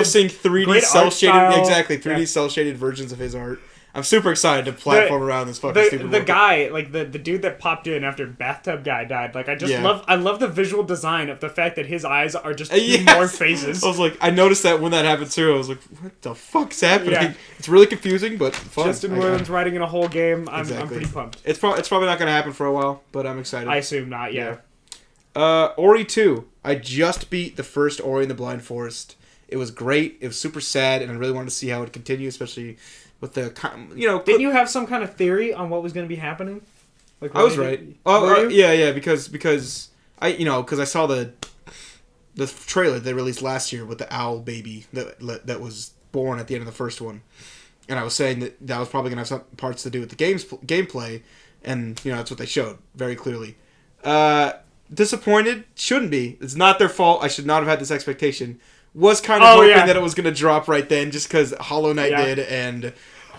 Speaker 1: seeing 3D cell shaded 3D cell shaded versions of his art. I'm super excited to platform around this fucking stupid
Speaker 2: the guy, like the dude that popped in after Bathtub Guy died. Like I love the visual design of the fact that his eyes are just 2 more faces.
Speaker 1: I was like, I noticed that when that happened too. I was like, what the fuck's happening? Yeah. It's really confusing, but fun.
Speaker 2: Justin Roiland's writing in a whole game. I'm pretty pumped.
Speaker 1: It's probably not going to happen for a while, but I'm excited.
Speaker 2: I assume not. Yeah.
Speaker 1: Ori 2. I just beat the first Ori in the Blind Forest. It was great. It was super sad, and I really wanted to see how it would continue, especially with the,
Speaker 2: Didn't you have some kind of theory on what was going to be happening?
Speaker 1: Like, I was right. Yeah, because I saw the trailer they released last year with the owl baby that was born at the end of the first one, and I was saying that was probably going to have some parts to do with the gameplay, and that's what they showed very clearly. Disappointed? Shouldn't be. It's not their fault. I should not have had this expectation. Was kind of hoping that it was going to drop right then just because Hollow Knight did and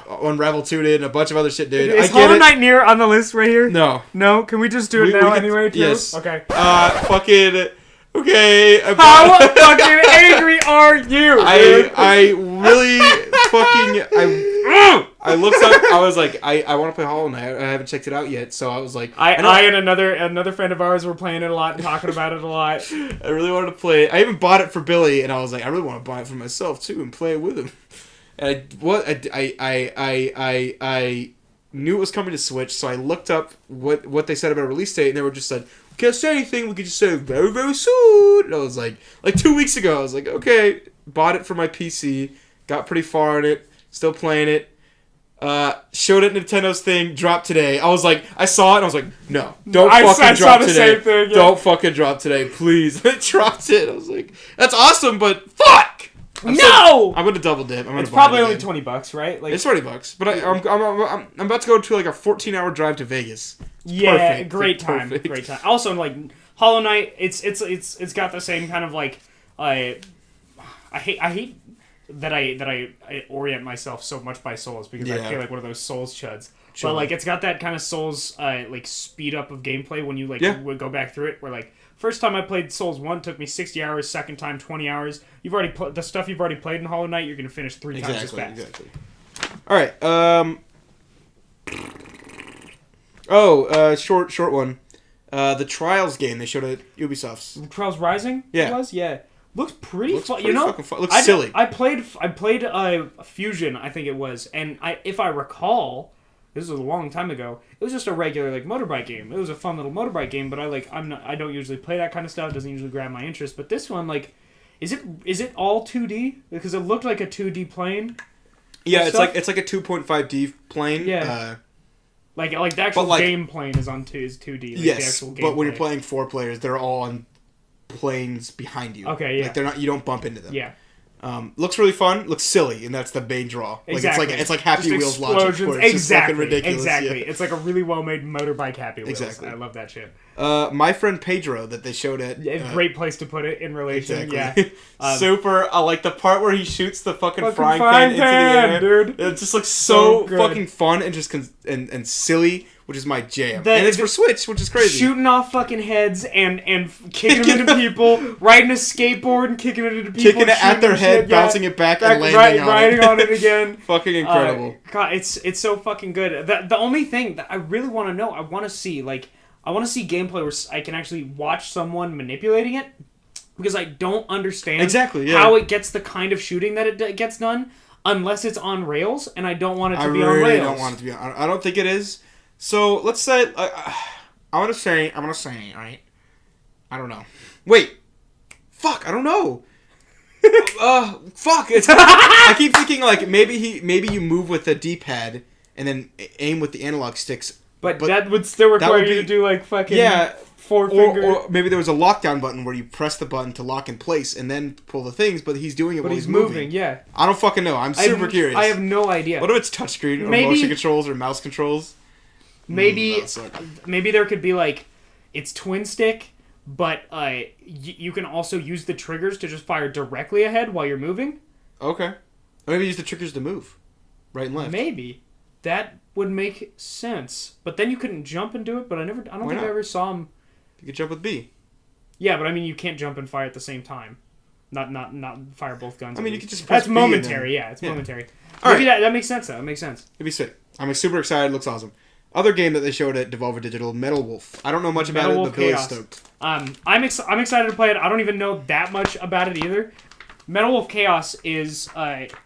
Speaker 1: Unravel 2 did and a bunch of other shit did.
Speaker 2: Is Hollow Knight near on the list right here?
Speaker 1: No.
Speaker 2: No? Can we just do it now anyway, too?
Speaker 1: Yes.
Speaker 2: Okay.
Speaker 1: Fucking... Okay.
Speaker 2: How fucking angry are you?
Speaker 1: I really fucking... I looked up. I was like, I want to play Hollow Knight. I haven't checked it out yet, so I was like,
Speaker 2: I and another friend of ours were playing it a lot and talking about it a lot.
Speaker 1: I really wanted to play it. I even bought it for Billy, and I was like, I really want to buy it for myself too and play it with him. And I knew it was coming to Switch, so I looked up what they said about a release date, and they were just said, can't say anything. We could just say very, very soon. And I was like 2 weeks ago. I was like, okay. Bought it for my PC. Got pretty far on it. Still playing it. Showed it Nintendo's thing. Dropped today. I was like, I saw it and I was like, no, don't fucking drop today. Same thing, yeah. Don't fucking drop today, please. I dropped it. I was like, that's awesome, but fuck. I'm gonna double dip.
Speaker 2: It's probably only $20, right?
Speaker 1: Like, it's $20, but I'm about to go to like a 14-hour drive to Vegas.
Speaker 2: Yeah, perfect. Great time. Great time. Also, like Hollow Knight, it's got the same kind of like I hate that I orient myself so much by Souls because I feel like one of those Souls chuds. Sure. But like it's got that kind of Souls like speed up of gameplay when you like would go back through it. Where like first time I played Souls 1 took me 60 hours, second time 20 hours. You've already the stuff you've already played in Hollow Knight, you're gonna finish 3 times as fast.
Speaker 1: Exactly. All right. Short one. The Trials game they showed at Ubisoft's.
Speaker 2: Trials Rising.
Speaker 1: Yeah.
Speaker 2: It was? Yeah. Looks pretty fun. You know,
Speaker 1: fun. Looks silly.
Speaker 2: I played Fusion, I think it was, and if I recall, this was a long time ago. It was just a regular like motorbike game. It was a fun little motorbike game, but I don't usually play that kind of stuff. It doesn't usually grab my interest. But this one, like, is it all 2D? Because it looked like a 2D plane.
Speaker 1: Yeah, it's like a 2.5D plane.
Speaker 2: Yeah. Like the actual game plane is 2D. Like
Speaker 1: yes,
Speaker 2: the actual
Speaker 1: but when you're playing 4 players, they're all on planes behind you.
Speaker 2: Okay, yeah.
Speaker 1: Like they're not. You don't bump into them.
Speaker 2: Yeah.
Speaker 1: Looks really fun. Looks silly, and that's the main draw. Like
Speaker 2: exactly.
Speaker 1: It's like Happy Wheels logic. Where it's just fucking ridiculous.
Speaker 2: Exactly.
Speaker 1: Yeah.
Speaker 2: It's like a really well-made motorbike Happy Wheels.
Speaker 1: Exactly.
Speaker 2: I love that shit.
Speaker 1: My friend Pedro that they showed at.
Speaker 2: Great place to put it in relation.
Speaker 1: Exactly.
Speaker 2: Yeah.
Speaker 1: Super. I like the part where he shoots the fucking frying pan into the air,
Speaker 2: dude.
Speaker 1: It just looks so fucking fun and just and silly. Which is my jam. And it's for Switch, which is crazy.
Speaker 2: Shooting off fucking heads and kicking them into people, riding a skateboard and kicking it into people.
Speaker 1: Kicking it at their head, bouncing it back and
Speaker 2: riding on it again.
Speaker 1: Fucking incredible.
Speaker 2: God, it's so fucking good. The only thing that I really want to know, I want to see gameplay where I can actually watch someone manipulating it. Because I don't understand how it gets the kind of shooting that it gets done unless it's on rails, and I don't want it to be on rails.
Speaker 1: I really don't want it to be on. I don't think it is. So let's say I'm gonna say, right? I don't know. Wait, fuck, I don't know. Fuck. I keep thinking like maybe you move with the D-pad and then aim with the analog sticks.
Speaker 2: But that would still require you to do like fucking 4 finger.
Speaker 1: Or maybe there was a lockdown button where you press the button to lock in place and then pull the things, but he's doing it while he's moving.
Speaker 2: Yeah.
Speaker 1: I don't fucking know. I'm super curious.
Speaker 2: I have no idea.
Speaker 1: What if it's touchscreen or motion controls or mouse controls?
Speaker 2: Maybe there could be like it's twin stick, but you can also use the triggers to just fire directly ahead while you're moving.
Speaker 1: Okay. Or maybe use the triggers to move, right and left.
Speaker 2: Maybe that would make sense, but then you couldn't jump and do it. But I don't think I ever saw him.
Speaker 1: You could jump with B.
Speaker 2: Yeah, but I mean you can't jump and fire at the same time. Not fire both guns.
Speaker 1: I mean you could just press
Speaker 2: that's momentary. Yeah, it's momentary. Maybe that makes sense though. That makes sense.
Speaker 1: It'd be sick. I'm super excited. It looks awesome. Other game that they showed at Devolver Digital, Metal Wolf. I don't know much about it, but Billy's stoked.
Speaker 2: I'm excited to play it. I don't even know that much about it either. Metal Wolf Chaos is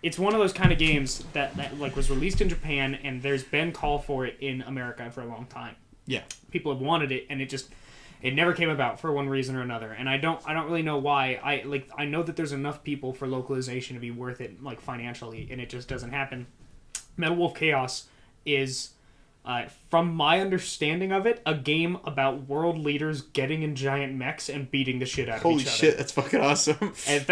Speaker 2: it's one of those kind of games that like was released in Japan, and there's been call for it in America for a long time.
Speaker 1: Yeah,
Speaker 2: people have wanted it, and it never came about for one reason or another. And I don't really know why. I know that there's enough people for localization to be worth it, like financially, and it just doesn't happen. Metal Wolf Chaos is. From my understanding of it, a game about world leaders getting in giant mechs and beating the shit out of each other.
Speaker 1: Holy shit, that's fucking awesome.
Speaker 2: And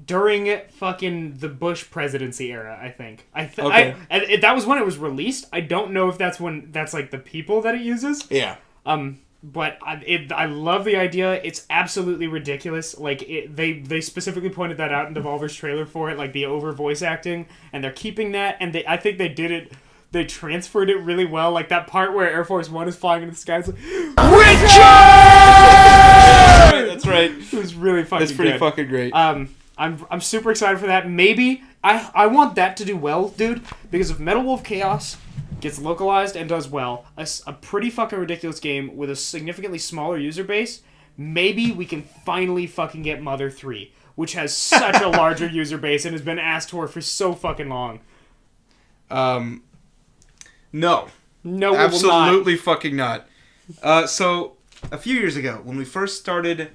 Speaker 2: during fucking the Bush presidency era, I think. That was when it was released. I don't know if that's like the people that it uses.
Speaker 1: Yeah.
Speaker 2: But I love the idea. It's absolutely ridiculous. Like they specifically pointed that out in Devolver's trailer for it, like the over voice acting, and they're keeping that. And I think they did it. They transferred it really well, like that part where Air Force One is flying into the sky. It's like, Witcher!
Speaker 1: That's right.
Speaker 2: It was really fucking.
Speaker 1: That's pretty
Speaker 2: good.
Speaker 1: Fucking great.
Speaker 2: I'm super excited for that. Maybe I want that to do well, dude, because if Metal Wolf Chaos gets localized and does well, a pretty fucking ridiculous game with a significantly smaller user base, maybe we can finally fucking get Mother 3, which has such a larger user base and has been asked for so fucking long.
Speaker 1: No,
Speaker 2: absolutely
Speaker 1: absolutely fucking not. So a few years ago, when we first started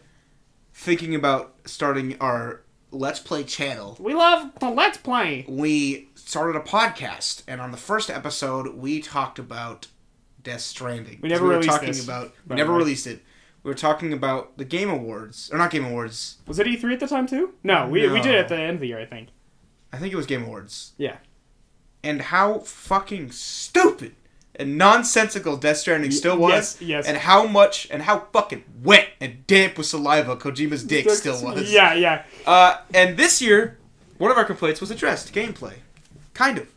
Speaker 1: thinking about starting our Let's Play channel.
Speaker 2: We love the Let's Play.
Speaker 1: We started a podcast, and on the first episode, we talked about Death Stranding.
Speaker 2: We never released
Speaker 1: it. We were talking about the Game Awards. Or not Game Awards.
Speaker 2: Was it E3 at the time, too? No, we did it at the end of the year, I think.
Speaker 1: I think it was Game Awards.
Speaker 2: Yeah.
Speaker 1: And how fucking stupid and nonsensical Death Stranding still was.
Speaker 2: Yes.
Speaker 1: And how fucking wet and damp with saliva Kojima's dick still was.
Speaker 2: Yeah.
Speaker 1: And this year, one of our complaints was addressed. Gameplay. Kind of.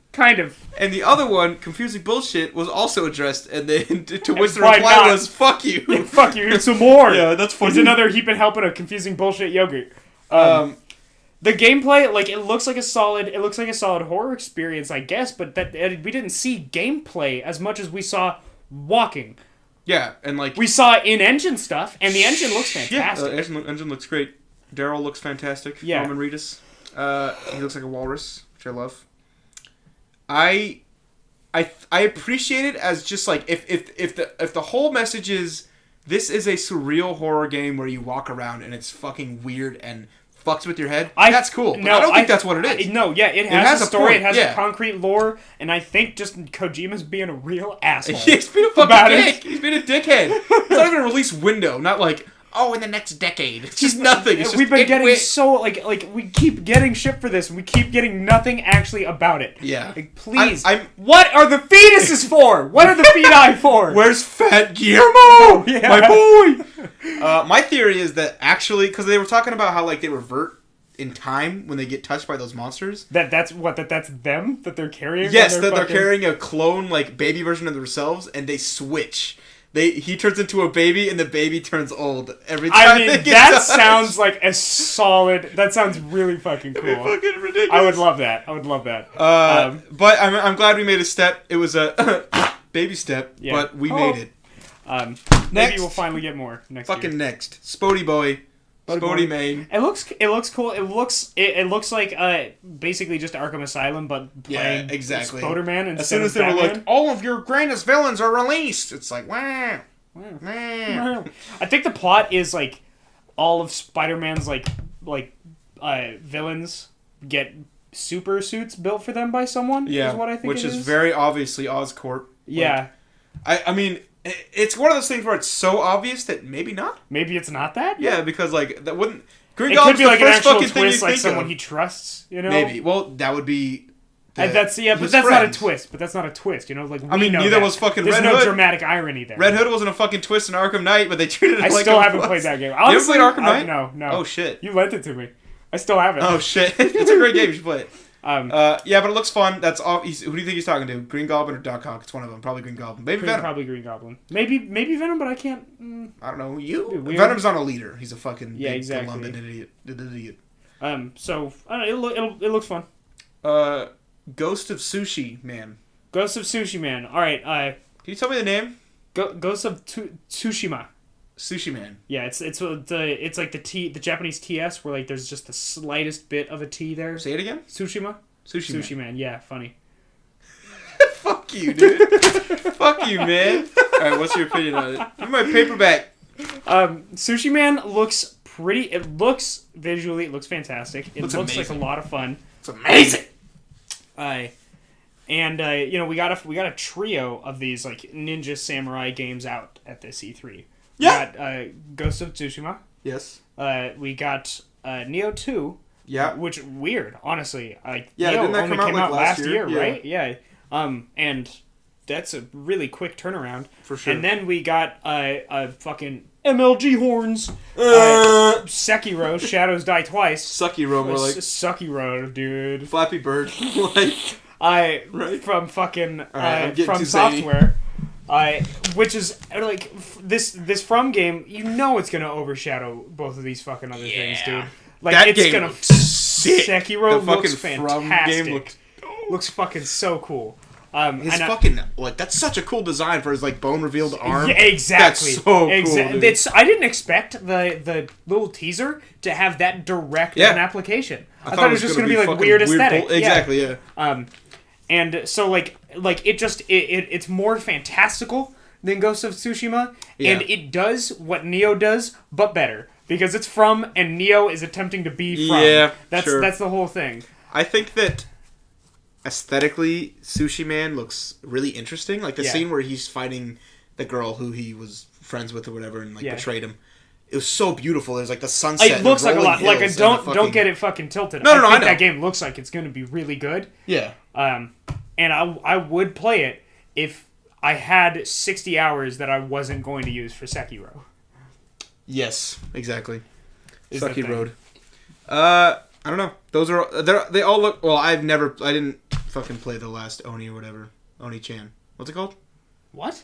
Speaker 1: And the other one, confusing bullshit, was also addressed, and then to which the reply was, fuck you.
Speaker 2: Yeah, fuck you, here's some more.
Speaker 1: Yeah, that's funny.
Speaker 2: It's another heap and helping of confusing bullshit yogurt. The gameplay, like, it looks like a solid horror experience, I guess, but we didn't see gameplay as much as we saw walking.
Speaker 1: Yeah, and like...
Speaker 2: We saw in-engine stuff, and the engine looks fantastic.
Speaker 1: Yeah, engine looks great. Daryl looks fantastic.
Speaker 2: Yeah.
Speaker 1: Roman Reedus. He looks like a walrus, which I love. I appreciate it as just like if the whole message is this is a surreal horror game where you walk around and it's fucking weird and fucks with your head. That's cool. But I don't think that's what it is.
Speaker 2: It has a story. It has a concrete lore, and I think just Kojima's being a real asshole.
Speaker 1: He's been a fucking dick. He's been a dickhead. It's not even a release window. Not like, in the next decade. It's just nothing. It's just,
Speaker 2: we've been getting so like we keep getting shit for this, and we keep getting nothing actually about it.
Speaker 1: Yeah.
Speaker 2: Like, please. What are the fetuses for? What are the feti for?
Speaker 1: Where's Fat Guillermo?
Speaker 2: Yeah.
Speaker 1: My boy. My theory is that actually, because they were talking about how like they revert in time when they get touched by those monsters.
Speaker 2: That's them that they're carrying.
Speaker 1: Yes, that they're carrying a clone like baby version of themselves, and they switch. He turns into a baby, and the baby turns old every time.
Speaker 2: I mean, that sounds like a solid. That sounds really fucking cool.
Speaker 1: Fucking ridiculous.
Speaker 2: I would love that.
Speaker 1: But I'm glad we made a step. It was a baby step, but we made it.
Speaker 2: Maybe we'll finally get more next year.
Speaker 1: Fucking next, Spodey boy. Spodey main.
Speaker 2: It looks cool. It looks like basically just Arkham Asylum, but playing
Speaker 1: exactly.
Speaker 2: Spider-Man instead
Speaker 1: as soon as
Speaker 2: of
Speaker 1: they were
Speaker 2: Batman.
Speaker 1: like, all of your greatest villains are released, it's like, wow.
Speaker 2: I think the plot is like all of Spider-Man's like villains get super suits built for them by someone.
Speaker 1: Yeah,
Speaker 2: is what I think.
Speaker 1: Which is very obviously Oscorp.
Speaker 2: Yeah,
Speaker 1: I mean. It's one of those things where it's so obvious that maybe not.
Speaker 2: Maybe it's not that.
Speaker 1: Yeah, because like that wouldn't.
Speaker 2: Green Goblin's the first fucking thing you think like someone he trusts. You know.
Speaker 1: Maybe. Well, that would be.
Speaker 2: But that's not a twist. But that's not a twist. You know, like
Speaker 1: neither was fucking Red Hood.
Speaker 2: There's no dramatic irony there.
Speaker 1: Red Hood wasn't a fucking twist in Arkham Knight, but they treated it like.
Speaker 2: I still haven't played that game.
Speaker 1: Honestly, you ever played Arkham Knight?
Speaker 2: No.
Speaker 1: Oh shit.
Speaker 2: You lent it to me. I still have it.
Speaker 1: Oh shit! It's a great game. You should play it. Yeah, but it looks fun. That's all. Who do you think he's talking to? Green Goblin or Doc Ock? It's one of them. Probably Green Goblin. Maybe Venom.
Speaker 2: Probably Green Goblin. Maybe Venom, but I can't.
Speaker 1: I don't know. Venom's not a leader. He's a fucking
Speaker 2: exactly.
Speaker 1: idiot.
Speaker 2: So I don't know, it looks fun.
Speaker 1: Ghost of Sushi Man.
Speaker 2: Ghost of Sushi Man. All right.
Speaker 1: Can you tell me the name?
Speaker 2: Ghost of Tsushima.
Speaker 1: Sushi Man.
Speaker 2: Yeah, it's like the Japanese TS where like there's just the slightest bit of a T there.
Speaker 1: Say it again.
Speaker 2: Sushi Man. Yeah, funny.
Speaker 1: Fuck you, dude. Fuck you, man. All right, what's your opinion on it? Give me my paperback.
Speaker 2: Sushi Man looks pretty. It looks visually. It looks fantastic. It looks amazing. Like a lot of fun.
Speaker 1: It's amazing.
Speaker 2: We got a trio of these like ninja samurai games out at this E3.
Speaker 1: Yeah.
Speaker 2: We got Ghost of Tsushima.
Speaker 1: Yes.
Speaker 2: We got Neo 2.
Speaker 1: Yeah.
Speaker 2: Which weird, honestly.
Speaker 1: Neo
Speaker 2: Neo only came out last year,
Speaker 1: yeah.
Speaker 2: right? Yeah. And that's a really quick turnaround.
Speaker 1: For sure.
Speaker 2: And then we got fucking MLG horns. Sekiro, Shadows Die Twice.
Speaker 1: Suckiro, more like.
Speaker 2: Suckiro, dude.
Speaker 1: Flappy Bird.
Speaker 2: From fucking From Software. Which is like this From game, you know it's gonna overshadow both of these fucking other things, dude. Like
Speaker 1: that
Speaker 2: it's
Speaker 1: game
Speaker 2: gonna
Speaker 1: sick.
Speaker 2: Sekiro
Speaker 1: the
Speaker 2: looks fantastic.
Speaker 1: Game
Speaker 2: looks fucking so cool.
Speaker 1: That's such a cool design for his like bone revealed arm.
Speaker 2: Yeah, exactly.
Speaker 1: That's so cool. Dude.
Speaker 2: I didn't expect the little teaser to have that direct an application. I thought it was just gonna be like weird aesthetic.
Speaker 1: Exactly. Yeah.
Speaker 2: And so like it's more fantastical than Ghost of Tsushima,
Speaker 1: Yeah.
Speaker 2: and it does what Neo does, but better. Because it's from, and Neo is attempting to be from.
Speaker 1: Yeah,
Speaker 2: That's the whole thing.
Speaker 1: I think that aesthetically, Sushi Man looks really interesting. Like the scene where he's fighting the girl who he was friends with or whatever, and like betrayed him. It was so beautiful. There's like the sunset.
Speaker 2: It looks like a lot. Like don't get it fucking tilted.
Speaker 1: No,
Speaker 2: I think that game looks like it's going to be really good.
Speaker 1: Yeah.
Speaker 2: And I would play it if I had 60 hours that I wasn't going to use for Sekiro.
Speaker 1: Yes, exactly. Sucky Road. I don't know. Those are they all look. Well, I didn't fucking play the last Oni or whatever. Oni-chan. What's it called?
Speaker 2: What?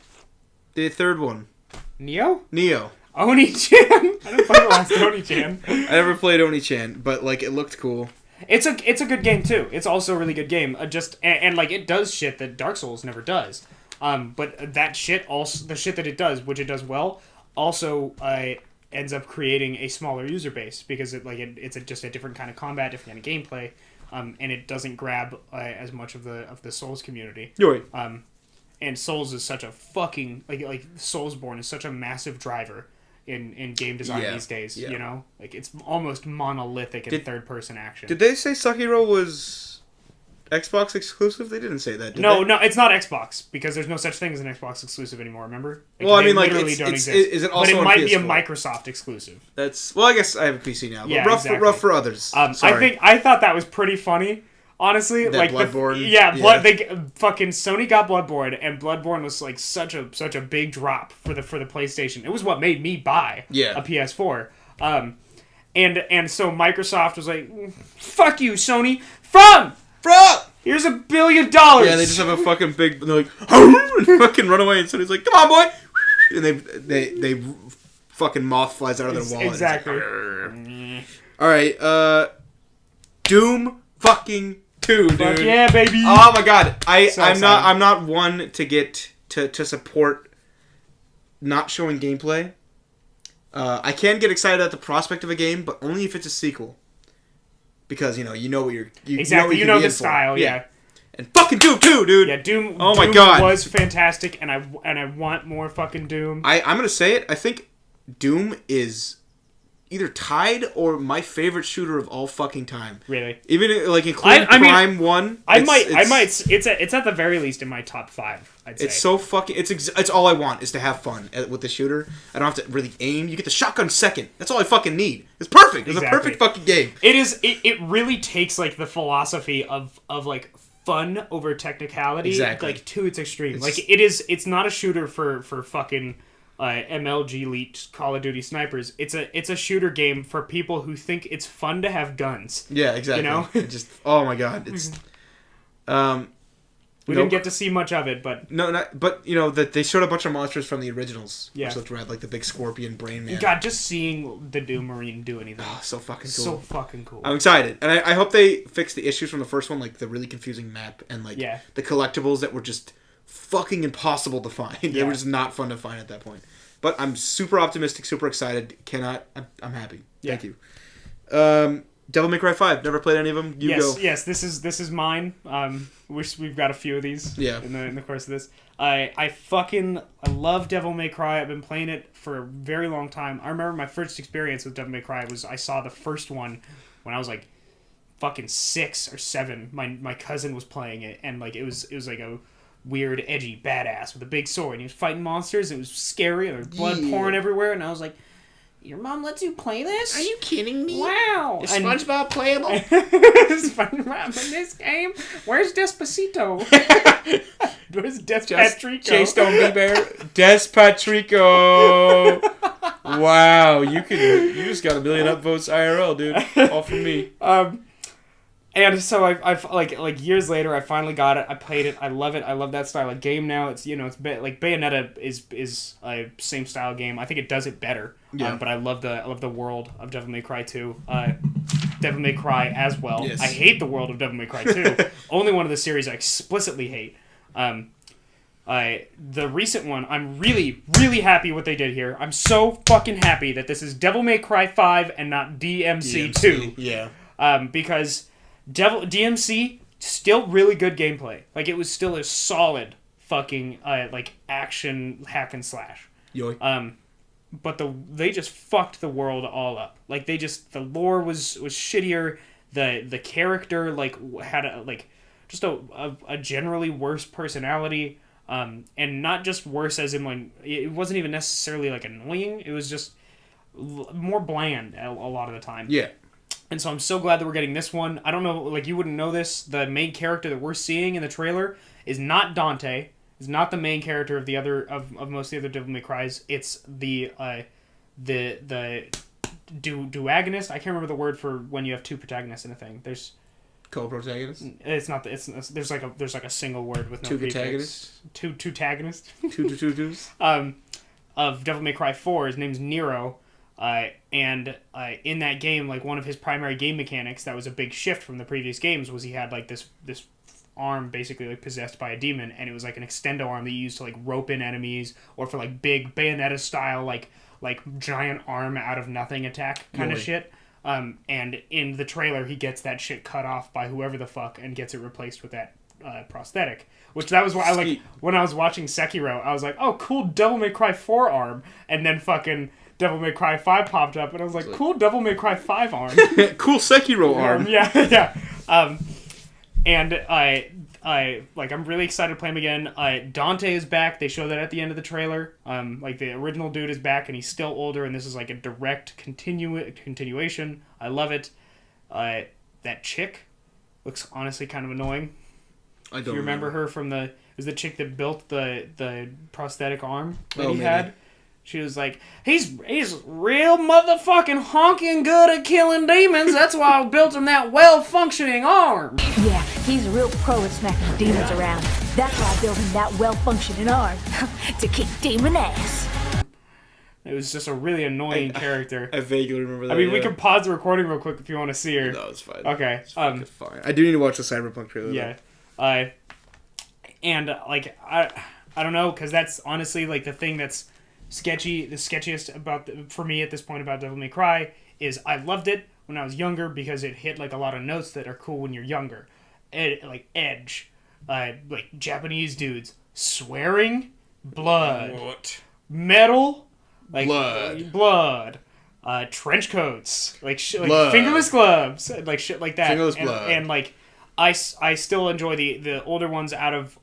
Speaker 1: The third one.
Speaker 2: Neo.
Speaker 1: Oni-chan.
Speaker 2: I didn't play the last Oni-chan.
Speaker 1: I never played Oni-chan, but like it looked cool.
Speaker 2: It's a good game too. It's also a really good game. And like it does shit that Dark Souls never does. But that shit also the shit that it does, which it does well, also ends up creating a smaller user base because it's just a different kind of combat, different kind of gameplay, and it doesn't grab as much of the Souls community.
Speaker 1: You're right.
Speaker 2: And Souls is such a fucking like Soulsborne is such a massive driver in game design these days.
Speaker 1: Yeah.
Speaker 2: You know, like it's almost monolithic in third person action.
Speaker 1: Did they say Sekiro was Xbox exclusive? They didn't say that. Did
Speaker 2: No,
Speaker 1: they?
Speaker 2: no, it's not Xbox because there's no such thing as an Xbox exclusive anymore. Remember?
Speaker 1: Well, I mean, like,
Speaker 2: literally
Speaker 1: is it also
Speaker 2: but it
Speaker 1: on
Speaker 2: might be a
Speaker 1: PS4?
Speaker 2: Microsoft exclusive.
Speaker 1: That's I guess I have a PC now. But
Speaker 2: Yeah,
Speaker 1: rough for others.
Speaker 2: I thought that was pretty funny. Honestly,
Speaker 1: That
Speaker 2: like
Speaker 1: Bloodborne?
Speaker 2: fucking Sony got Bloodborne, and Bloodborne was like such a big drop for the PlayStation. It was what made me buy a PS4. And so Microsoft was like, "Fuck you, Sony!" Here's $1 billion.
Speaker 1: Yeah, they just have a fucking big. They're like, and fucking run away, and Sony's like, "Come on, boy!" And they fucking moth flies out of their wallet.
Speaker 2: Exactly.
Speaker 1: Like, all right, Doom fucking 2, dude.
Speaker 2: Fuck yeah, baby.
Speaker 1: Oh my god,
Speaker 2: So
Speaker 1: I'm
Speaker 2: excited.
Speaker 1: not one to get to support not showing gameplay. I can get excited at the prospect of a game, but only if it's a sequel. Because you know what you're
Speaker 2: Exactly, you know the style, yeah.
Speaker 1: And fucking Doom 2, dude.
Speaker 2: Yeah, Doom.
Speaker 1: Oh my
Speaker 2: Doom
Speaker 1: god,
Speaker 2: was fantastic, and I want more fucking Doom.
Speaker 1: I'm gonna say it. I think Doom is either tied or my favorite shooter of all fucking time.
Speaker 2: Really?
Speaker 1: Even like including Prime 1.
Speaker 2: It's at the very least in my top 5. I'd say.
Speaker 1: It's so fucking. It's all I want is to have fun with the shooter. I don't have to really aim. You get the shotgun second. That's all I fucking need. It's perfect. It's a perfect fucking game.
Speaker 2: It is. It really takes like the philosophy of like fun over technicality, like to its extreme. It's not a shooter for fucking MLG elite Call of Duty snipers. It's a shooter game for people who think it's fun to have guns.
Speaker 1: Yeah, exactly.
Speaker 2: You know,
Speaker 1: oh my god, it's
Speaker 2: we didn't get to see much of it, but
Speaker 1: but you know that they showed a bunch of monsters from the originals.
Speaker 2: Yeah,
Speaker 1: which looked rad, like the big scorpion brain man.
Speaker 2: God, just seeing the Doom Marine do anything,
Speaker 1: so fucking cool.
Speaker 2: So fucking cool.
Speaker 1: I'm excited, and I hope they fix the issues from the first one, like the really confusing map and like the collectibles that were just fucking impossible to find. They were just not fun to find at that point. But I'm super optimistic, super excited. I'm happy.
Speaker 2: Yeah.
Speaker 1: Thank you. Devil May Cry 5. Never played any of them. Go.
Speaker 2: Yes. This is mine. We've got a few of these.
Speaker 1: Yeah.
Speaker 2: In the course of this, I love Devil May Cry. I've been playing it for a very long time. I remember my first experience with Devil May Cry was I saw the first one when I was like fucking 6 or 7. My cousin was playing it, and like it was like a weird, edgy badass with a big sword, and he was fighting monsters. It was scary, and there was blood pouring everywhere, and I was like, "Your mom lets you play this?
Speaker 1: Are you kidding me?
Speaker 2: Wow!
Speaker 1: Is SpongeBob playable?
Speaker 2: SpongeBob in this game? Where's Despacito? Where's Despatrico?
Speaker 1: Chase Stone B Bear. Despatrico. Wow, you just got 1 million upvotes IRL, dude. All from me.
Speaker 2: And so I've like years later, I finally got it. I played it. I love it. I love that style of game now. It's like Bayonetta is a same style game. I think it does it better.
Speaker 1: Yeah.
Speaker 2: But I love the world of Devil May Cry 2. Devil May Cry as well.
Speaker 1: Yes.
Speaker 2: I hate the world of Devil May Cry 2. Only one of the series I explicitly hate. The recent one, I'm really, really happy what they did here. I'm so fucking happy that this is Devil May Cry 5 and not DMC 2.
Speaker 1: Yeah.
Speaker 2: Because DMC, still really good gameplay. Like, it was still a solid, fucking like action hack and slash.
Speaker 1: Yoy.
Speaker 2: But they just fucked the world all up. Like the lore was shittier. The character like had a generally worse personality. And not just worse as in like it wasn't even necessarily like annoying. It was just more bland a lot of the time.
Speaker 1: Yeah.
Speaker 2: And so I'm so glad that we're getting this one. I don't know, like you wouldn't know this. The main character that we're seeing in the trailer is not Dante. Is not the main character of the other of most of the other Devil May Cries. It's the duagonist. I can't remember the word for when you have two protagonists in a thing. There's
Speaker 1: co-protagonist.
Speaker 2: It's not. There's like a single word with no
Speaker 1: two
Speaker 2: prefix. Two antagonists.
Speaker 1: Two.
Speaker 2: Of Devil May Cry 4. His name's Nero. And in that game, like one of his primary game mechanics that was a big shift from the previous games was he had like this arm basically like possessed by a demon, and it was like an extendo arm that you used to like rope in enemies or for like big Bayonetta style like giant arm out of nothing attack kind of shit. And in the trailer he gets that shit cut off by whoever the fuck and gets it replaced with that prosthetic. Which that was why I like when I was watching Sekiro, I was like, oh cool, Devil May Cry 4 arm, and then fucking Devil May Cry 5 popped up and I was like, cool Devil May Cry 5 arm.
Speaker 1: Cool Sekiro arm.
Speaker 2: Yeah. And I'm really excited to play him again. Dante is back. They show that at the end of the trailer. Like the original dude is back and he's still older, and this is like a direct continuation. I love it. That chick looks honestly kind of annoying.
Speaker 1: I don't
Speaker 2: if you remember her from it was the chick that built the prosthetic arm that he had. She was like, he's real motherfucking honking good at killing demons. That's why I built him that well-functioning arm.
Speaker 4: Yeah, he's a real pro at smacking demons around. That's why I built him that well-functioning arm. To kick demon ass.
Speaker 2: It was just a really annoying character.
Speaker 1: I vaguely remember that.
Speaker 2: I mean, we can pause the recording real quick if you want to see her.
Speaker 1: No, it's fine.
Speaker 2: Okay.
Speaker 1: It's fine. I do need to watch the Cyberpunk trailer.
Speaker 2: Yeah. And like, I don't know, because that's honestly like the thing that's sketchy, the sketchiest for me at this point about Devil May Cry is I loved it when I was younger because it hit like a lot of notes that are cool when you're younger. Like edge, like Japanese dudes swearing, blood, metal, like blood, trench coats, like like fingerless gloves, like shit like that,
Speaker 1: fingerless blood,
Speaker 2: and like. I still enjoy the older ones out of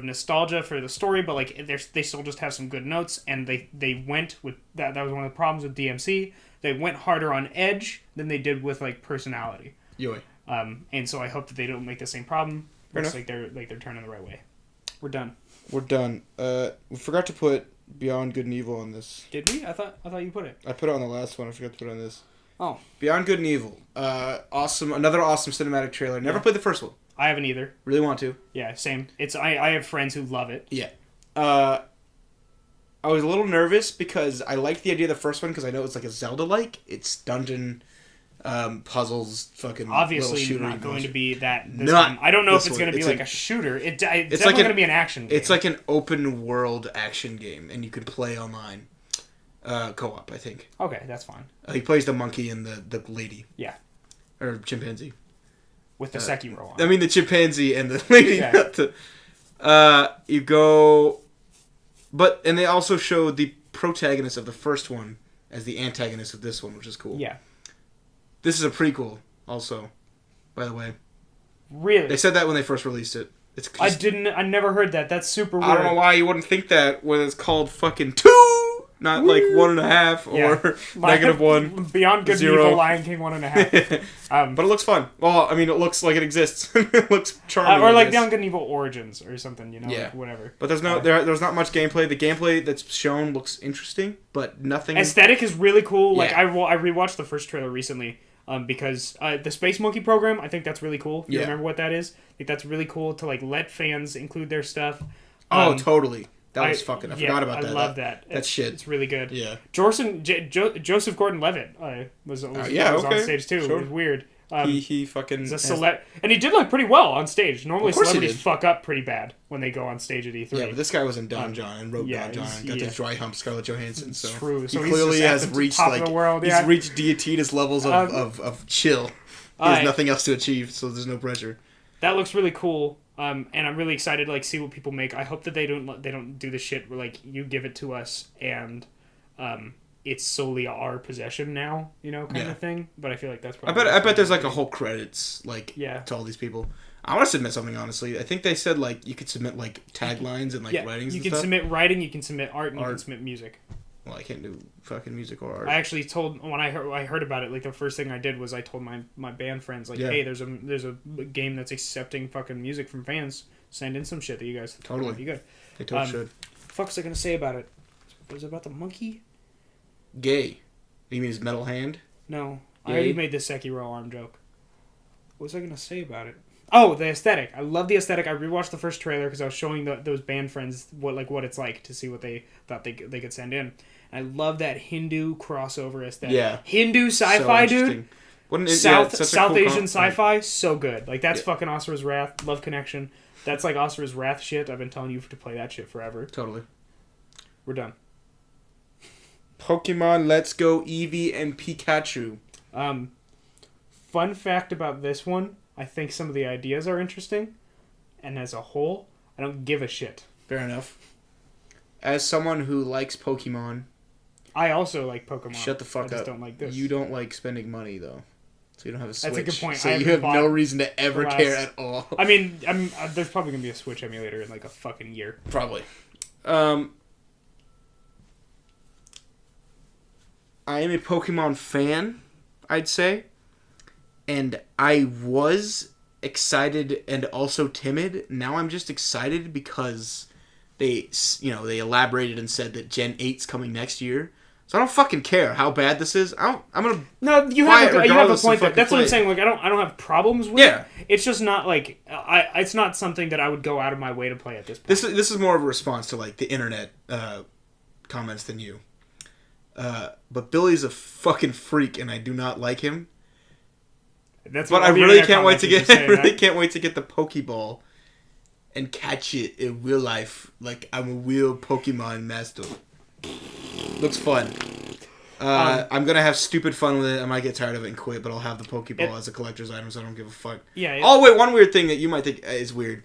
Speaker 2: nostalgia for the story, but like they still just have some good notes, and they went with that. That was one of the problems with DMC. They went harder on edge than they did with like personality.
Speaker 1: Yoy.
Speaker 2: And so I hope that they don't make the same problem. Looks like they're turning the right way. We're done.
Speaker 1: We forgot to put Beyond Good and Evil on this.
Speaker 2: Did we? I thought you put it.
Speaker 1: I put it on the last one. I forgot to put it on this.
Speaker 2: Oh.
Speaker 1: Beyond Good and Evil. Awesome. Another awesome cinematic trailer. Never played the first one.
Speaker 2: I haven't either.
Speaker 1: Really want to.
Speaker 2: Yeah, same. I have friends who love it.
Speaker 1: Yeah. I was a little nervous because I liked the idea of the first one because I know it's like a Zelda-like. It's dungeon puzzles, fucking
Speaker 2: obviously
Speaker 1: little
Speaker 2: not going to be that this
Speaker 1: not
Speaker 2: time. I don't know if it's going to be like a shooter. It's definitely like going to be an action game.
Speaker 1: It's like an open world action game, and you can play online. Co-op, I think.
Speaker 2: Okay, that's fine.
Speaker 1: He plays the monkey and the lady.
Speaker 2: Yeah.
Speaker 1: Or chimpanzee.
Speaker 2: With the Sekiro on.
Speaker 1: I mean the chimpanzee and the lady.
Speaker 2: Yeah.
Speaker 1: You go... And they also showed the protagonist of the first one as the antagonist of this one, which is cool.
Speaker 2: Yeah.
Speaker 1: This is a prequel, also, by the way.
Speaker 2: Really?
Speaker 1: They said that when they first released it.
Speaker 2: I never heard that. That's super weird.
Speaker 1: I don't know why you wouldn't think that when it's called fucking 2! Not like 1.5 or -1.
Speaker 2: Beyond Good
Speaker 1: 0.
Speaker 2: and Evil, Lion King 1.5.
Speaker 1: But it looks fun. Well, I mean, it looks like it exists. It looks charming.
Speaker 2: Or like Beyond Good and Evil Origins or something,
Speaker 1: yeah.
Speaker 2: Like whatever.
Speaker 1: But there's there's not much gameplay. The gameplay that's shown looks interesting, but nothing.
Speaker 2: Aesthetic is really cool.
Speaker 1: Yeah.
Speaker 2: Like I rewatched the first trailer recently. Because the Space Monkey program, I think that's really cool. You remember what that is? I think that's really cool to like let fans include their stuff.
Speaker 1: Oh, totally. That was fucking... I forgot about that.
Speaker 2: I love that.
Speaker 1: That shit.
Speaker 2: It's really good.
Speaker 1: Yeah.
Speaker 2: Joseph Gordon-Levitt was on stage too. Sure. It was weird.
Speaker 1: He fucking...
Speaker 2: And he did like pretty well on stage. Normally celebrities fuck up pretty bad when they go on stage at E3.
Speaker 1: Yeah, but this guy was in Don John and wrote Don John and got to dry hump Scarlett Johansson.
Speaker 2: It's
Speaker 1: so
Speaker 2: true. So
Speaker 1: he clearly has reached like...
Speaker 2: the world.
Speaker 1: He's reached Deities levels of chill. He has nothing else to achieve, so there's no pressure.
Speaker 2: That looks really cool. And I'm really excited to like see what people make. I hope that they don't do the shit where like you give it to us and it's solely our possession now, kind of thing. But I feel like that's probably
Speaker 1: I bet there's like a whole credits like
Speaker 2: Yeah.
Speaker 1: to all these people. I want to submit something, honestly. I think they said like you could submit like taglines and like writings.
Speaker 2: You
Speaker 1: and
Speaker 2: can
Speaker 1: stuff.
Speaker 2: submit writing, you can submit art, and you can submit music.
Speaker 1: Well, I can't do fucking music or art.
Speaker 2: I actually told when I heard about it, like the first thing I did was I told my band friends like, hey, there's a game that's accepting fucking music from fans. Send in some shit that you guys
Speaker 1: totally
Speaker 2: you good.
Speaker 1: They totally should.
Speaker 2: Fuck was I gonna say about it? Was it about the monkey?
Speaker 1: Gay. You mean his metal hand?
Speaker 2: No,
Speaker 1: Gay?
Speaker 2: I already made the Sekiro arm joke. What was I gonna say about it? Oh, the aesthetic. I love the aesthetic. I rewatched the first trailer because I was showing those band friends what it's like to see what they thought they could send in. And I love that Hindu crossover aesthetic.
Speaker 1: Yeah.
Speaker 2: Hindu sci-fi,
Speaker 1: so
Speaker 2: dude. South Asian sci-fi, so good. Like that's fucking Asura's Wrath. Love Connection. That's like Asura's Wrath shit. I've been telling you to play that shit forever.
Speaker 1: Totally.
Speaker 2: We're done.
Speaker 1: Pokemon Let's Go Eevee and Pikachu.
Speaker 2: Fun fact about this one. I think some of the ideas are interesting, and as a whole, I don't give a shit.
Speaker 1: Fair enough. As someone who likes Pokemon,
Speaker 2: I also like Pokemon.
Speaker 1: Shut the fuck up.
Speaker 2: I just don't like this.
Speaker 1: You don't like spending money though, so you don't have a Switch.
Speaker 2: That's a good point.
Speaker 1: So you have no reason to ever care at all.
Speaker 2: I mean, there's probably gonna be a Switch emulator in like a fucking year.
Speaker 1: Probably. I am a Pokemon fan, I'd say. And I was excited and also timid. Now I'm just excited because they elaborated and said that Gen 8's coming next year. So I don't fucking care how bad this is. I'm gonna
Speaker 2: you have a point there. That's what I'm saying. Like I don't have problems with it. It's just not like it's not something that I would go out of my way to play at this point.
Speaker 1: This is more of a response to like the internet comments than you. But Billy's a fucking freak, and I do not like him. But I really can't wait to get the Pokeball and catch it in real life, like I'm a real Pokemon master. Looks fun. I'm gonna have stupid fun with it. I might get tired of it and quit, but I'll have the Pokeball as a collector's item, so I don't give a fuck.
Speaker 2: Yeah.
Speaker 1: Oh wait, one weird thing that you might think is weird.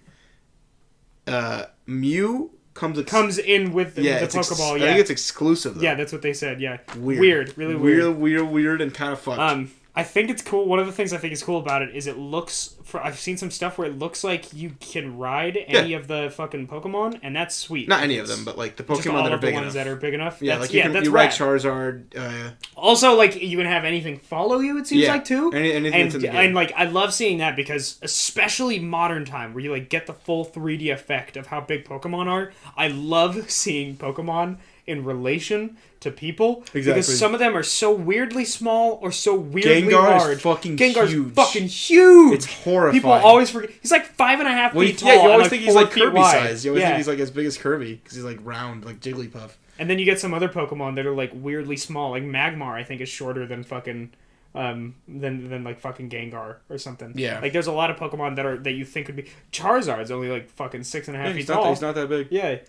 Speaker 1: Mew comes in with the Pokeball. I think it's exclusive though.
Speaker 2: Yeah, that's what they said. Yeah, weird, really
Speaker 1: weird, and kind of fucked.
Speaker 2: I think it's cool. One of the things I think is cool about it is it looks. I've seen some stuff where it looks like you can ride any of the fucking Pokemon, and that's sweet.
Speaker 1: Not any of them, but like the Pokemon that are big enough.
Speaker 2: Ones that are big enough.
Speaker 1: Yeah, like you ride Charizard.
Speaker 2: Also, like you can have anything follow you. It seems like too.
Speaker 1: Anything
Speaker 2: and like I love seeing that because especially modern time where you like get the full 3D effect of how big Pokemon are. I love seeing Pokemon in relation to people because some of them are so weirdly small or so weirdly large.
Speaker 1: Gengar's
Speaker 2: huge. Fucking huge.
Speaker 1: It's horrifying.
Speaker 2: People always forget he's like 5.5 feet tall.
Speaker 1: Yeah, you always think he's like Kirby
Speaker 2: wide.
Speaker 1: size. You always think he's like as big as Kirby because he's like round, like Jigglypuff.
Speaker 2: And then you get some other Pokemon that are like weirdly small. Like Magmar, I think is shorter than fucking than like fucking Gengar or something.
Speaker 1: Yeah.
Speaker 2: Like there's a lot of Pokemon that you think could be. Charizard's only like fucking 6.5 feet tall.
Speaker 1: He's not that big.
Speaker 2: Yeah.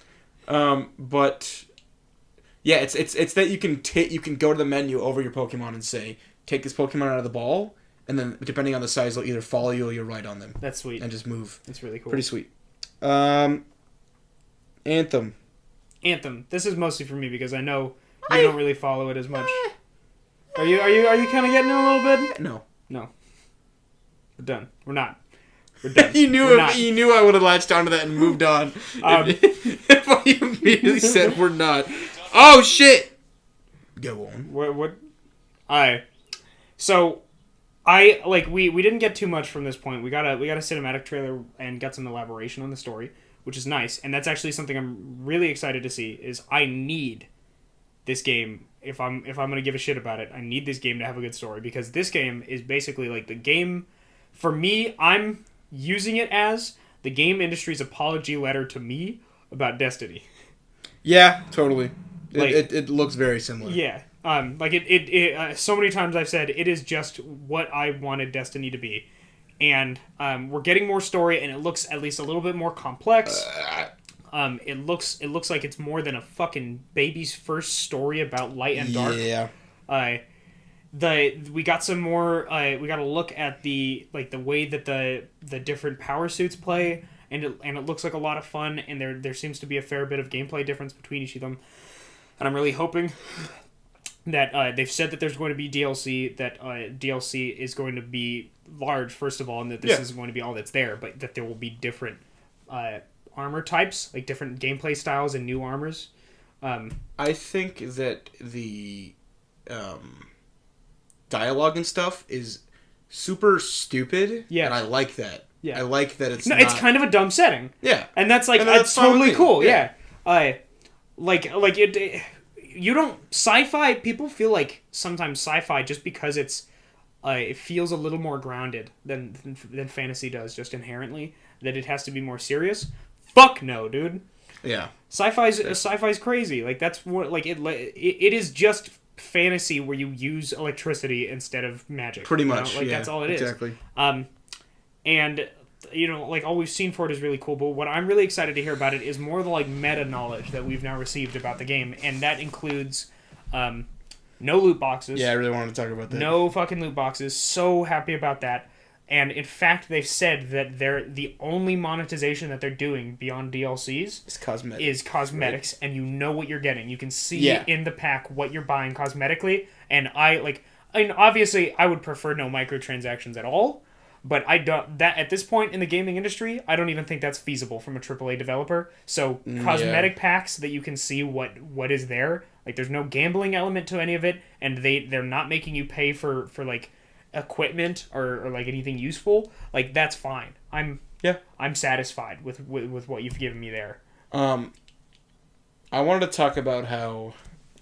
Speaker 1: But. Yeah, it's that you can go to the menu over your Pokemon and say, take this Pokemon out of the ball, and then depending on the size, they'll either follow you or you'll ride on them.
Speaker 2: That's sweet.
Speaker 1: And just move.
Speaker 2: That's really cool.
Speaker 1: Pretty sweet. Anthem.
Speaker 2: This is mostly for me because I know you don't really follow it as much. Are you kind of getting it a little bit?
Speaker 1: No.
Speaker 2: We're done. We're not. We're done.
Speaker 1: You knew I would have latched onto that and moved on. If I immediately said we're not. Oh shit! Go on.
Speaker 2: What? Alright. So, we didn't get too much from this point. We got a cinematic trailer and got some elaboration on the story, which is nice. And that's actually something I'm really excited to see. Is I need this game if I'm gonna give a shit about it. I need this game to have a good story because this game is basically like the game. For me, I'm using it as the game industry's apology letter to me about Destiny.
Speaker 1: Yeah, totally. It looks very similar.
Speaker 2: Yeah. It so many times I've said it is just what I wanted Destiny to be. And we're getting more story and it looks at least a little bit more complex. It looks like it's more than a fucking baby's first story about light and dark.
Speaker 1: Yeah.
Speaker 2: We got some more we got to look at the way that the different power suits play and it looks like a lot of fun, and there seems to be a fair bit of gameplay difference between each of them, and I'm really hoping that they've said that there's going to be DLC, that DLC is going to be large, first of all, and that this is going to be all that's there, but that there will be different armor types, like different gameplay styles and new armors.
Speaker 1: I think that the dialogue and stuff is super stupid, and I like that. Yeah. I like that it's
Speaker 2: it's kind of a dumb setting.
Speaker 1: Yeah.
Speaker 2: And that's like, that's totally cool, yeah. Like it... You don't... Sci-fi... People feel like sometimes sci-fi, just because it's... it feels a little more grounded than fantasy does, just inherently. That it has to be more serious. Fuck no, dude.
Speaker 1: Yeah.
Speaker 2: Sci-fi's crazy. Like, that's what... Like, it is just fantasy where you use electricity instead of magic.
Speaker 1: Pretty much,
Speaker 2: Like, that's all it is.
Speaker 1: Exactly.
Speaker 2: And... You know, like, all we've seen for it is really cool, but what I'm really excited to hear about it is more of the, like, meta knowledge that we've now received about the game, and that includes no loot boxes.
Speaker 1: Yeah, I really wanted to talk about that.
Speaker 2: No fucking loot boxes. So happy about that. And, in fact, they've said that the only monetization that they're doing beyond DLCs is cosmetics, right? And you know what you're getting. You can see in the pack what you're buying cosmetically, and obviously, I would prefer no microtransactions at all. But I don't. That at this point in the gaming industry, I don't even think that's feasible from a AAA developer. So cosmetic packs that you can see what is there. Like, there's no gambling element to any of it, and they're not making you pay for like equipment or like anything useful. Like, that's fine. I'm satisfied with what you've given me there.
Speaker 1: I wanted to talk about how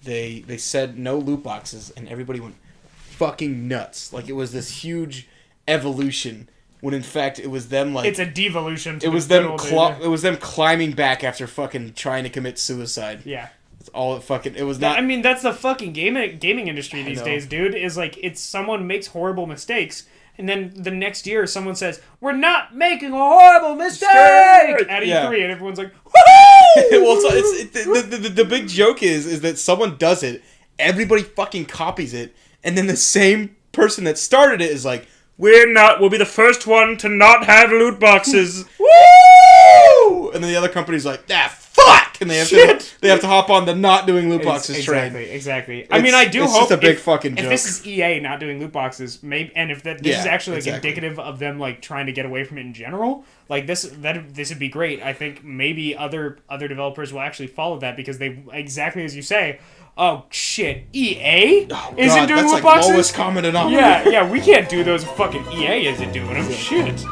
Speaker 1: they said no loot boxes, and everybody went fucking nuts. Like, it was this huge evolution, when in fact it was them, like,
Speaker 2: it's a devolution.
Speaker 1: It was them. It was them climbing back after fucking trying to commit suicide.
Speaker 2: Yeah,
Speaker 1: it's all it fucking. It was not.
Speaker 2: I mean, that's the fucking gaming industry these days, dude. Is like, it's someone makes horrible mistakes, and then the next year someone says, "We're not making a horrible mistake" at E3, and everyone's like, "Woohoo!"
Speaker 1: Well, the big joke is that someone does it, everybody fucking copies it, and then the same person that started it is like, we'll be the first one to not have loot boxes. Woo! And then the other company's like, fuck! And they have to hop on the not doing loot boxes train.
Speaker 2: Exactly. I mean, I do hope...
Speaker 1: It's just a big fucking joke.
Speaker 2: If this is EA not doing loot boxes, maybe, and if this is actually like indicative of them like trying to get away from it in general, like this would be great. I think maybe other developers will actually follow that, because they, exactly as you say, oh shit, EA isn't doing loot boxes?
Speaker 1: Lowest common denominator.
Speaker 2: Yeah, we can't do those. Fucking EA isn't doing them. Shit.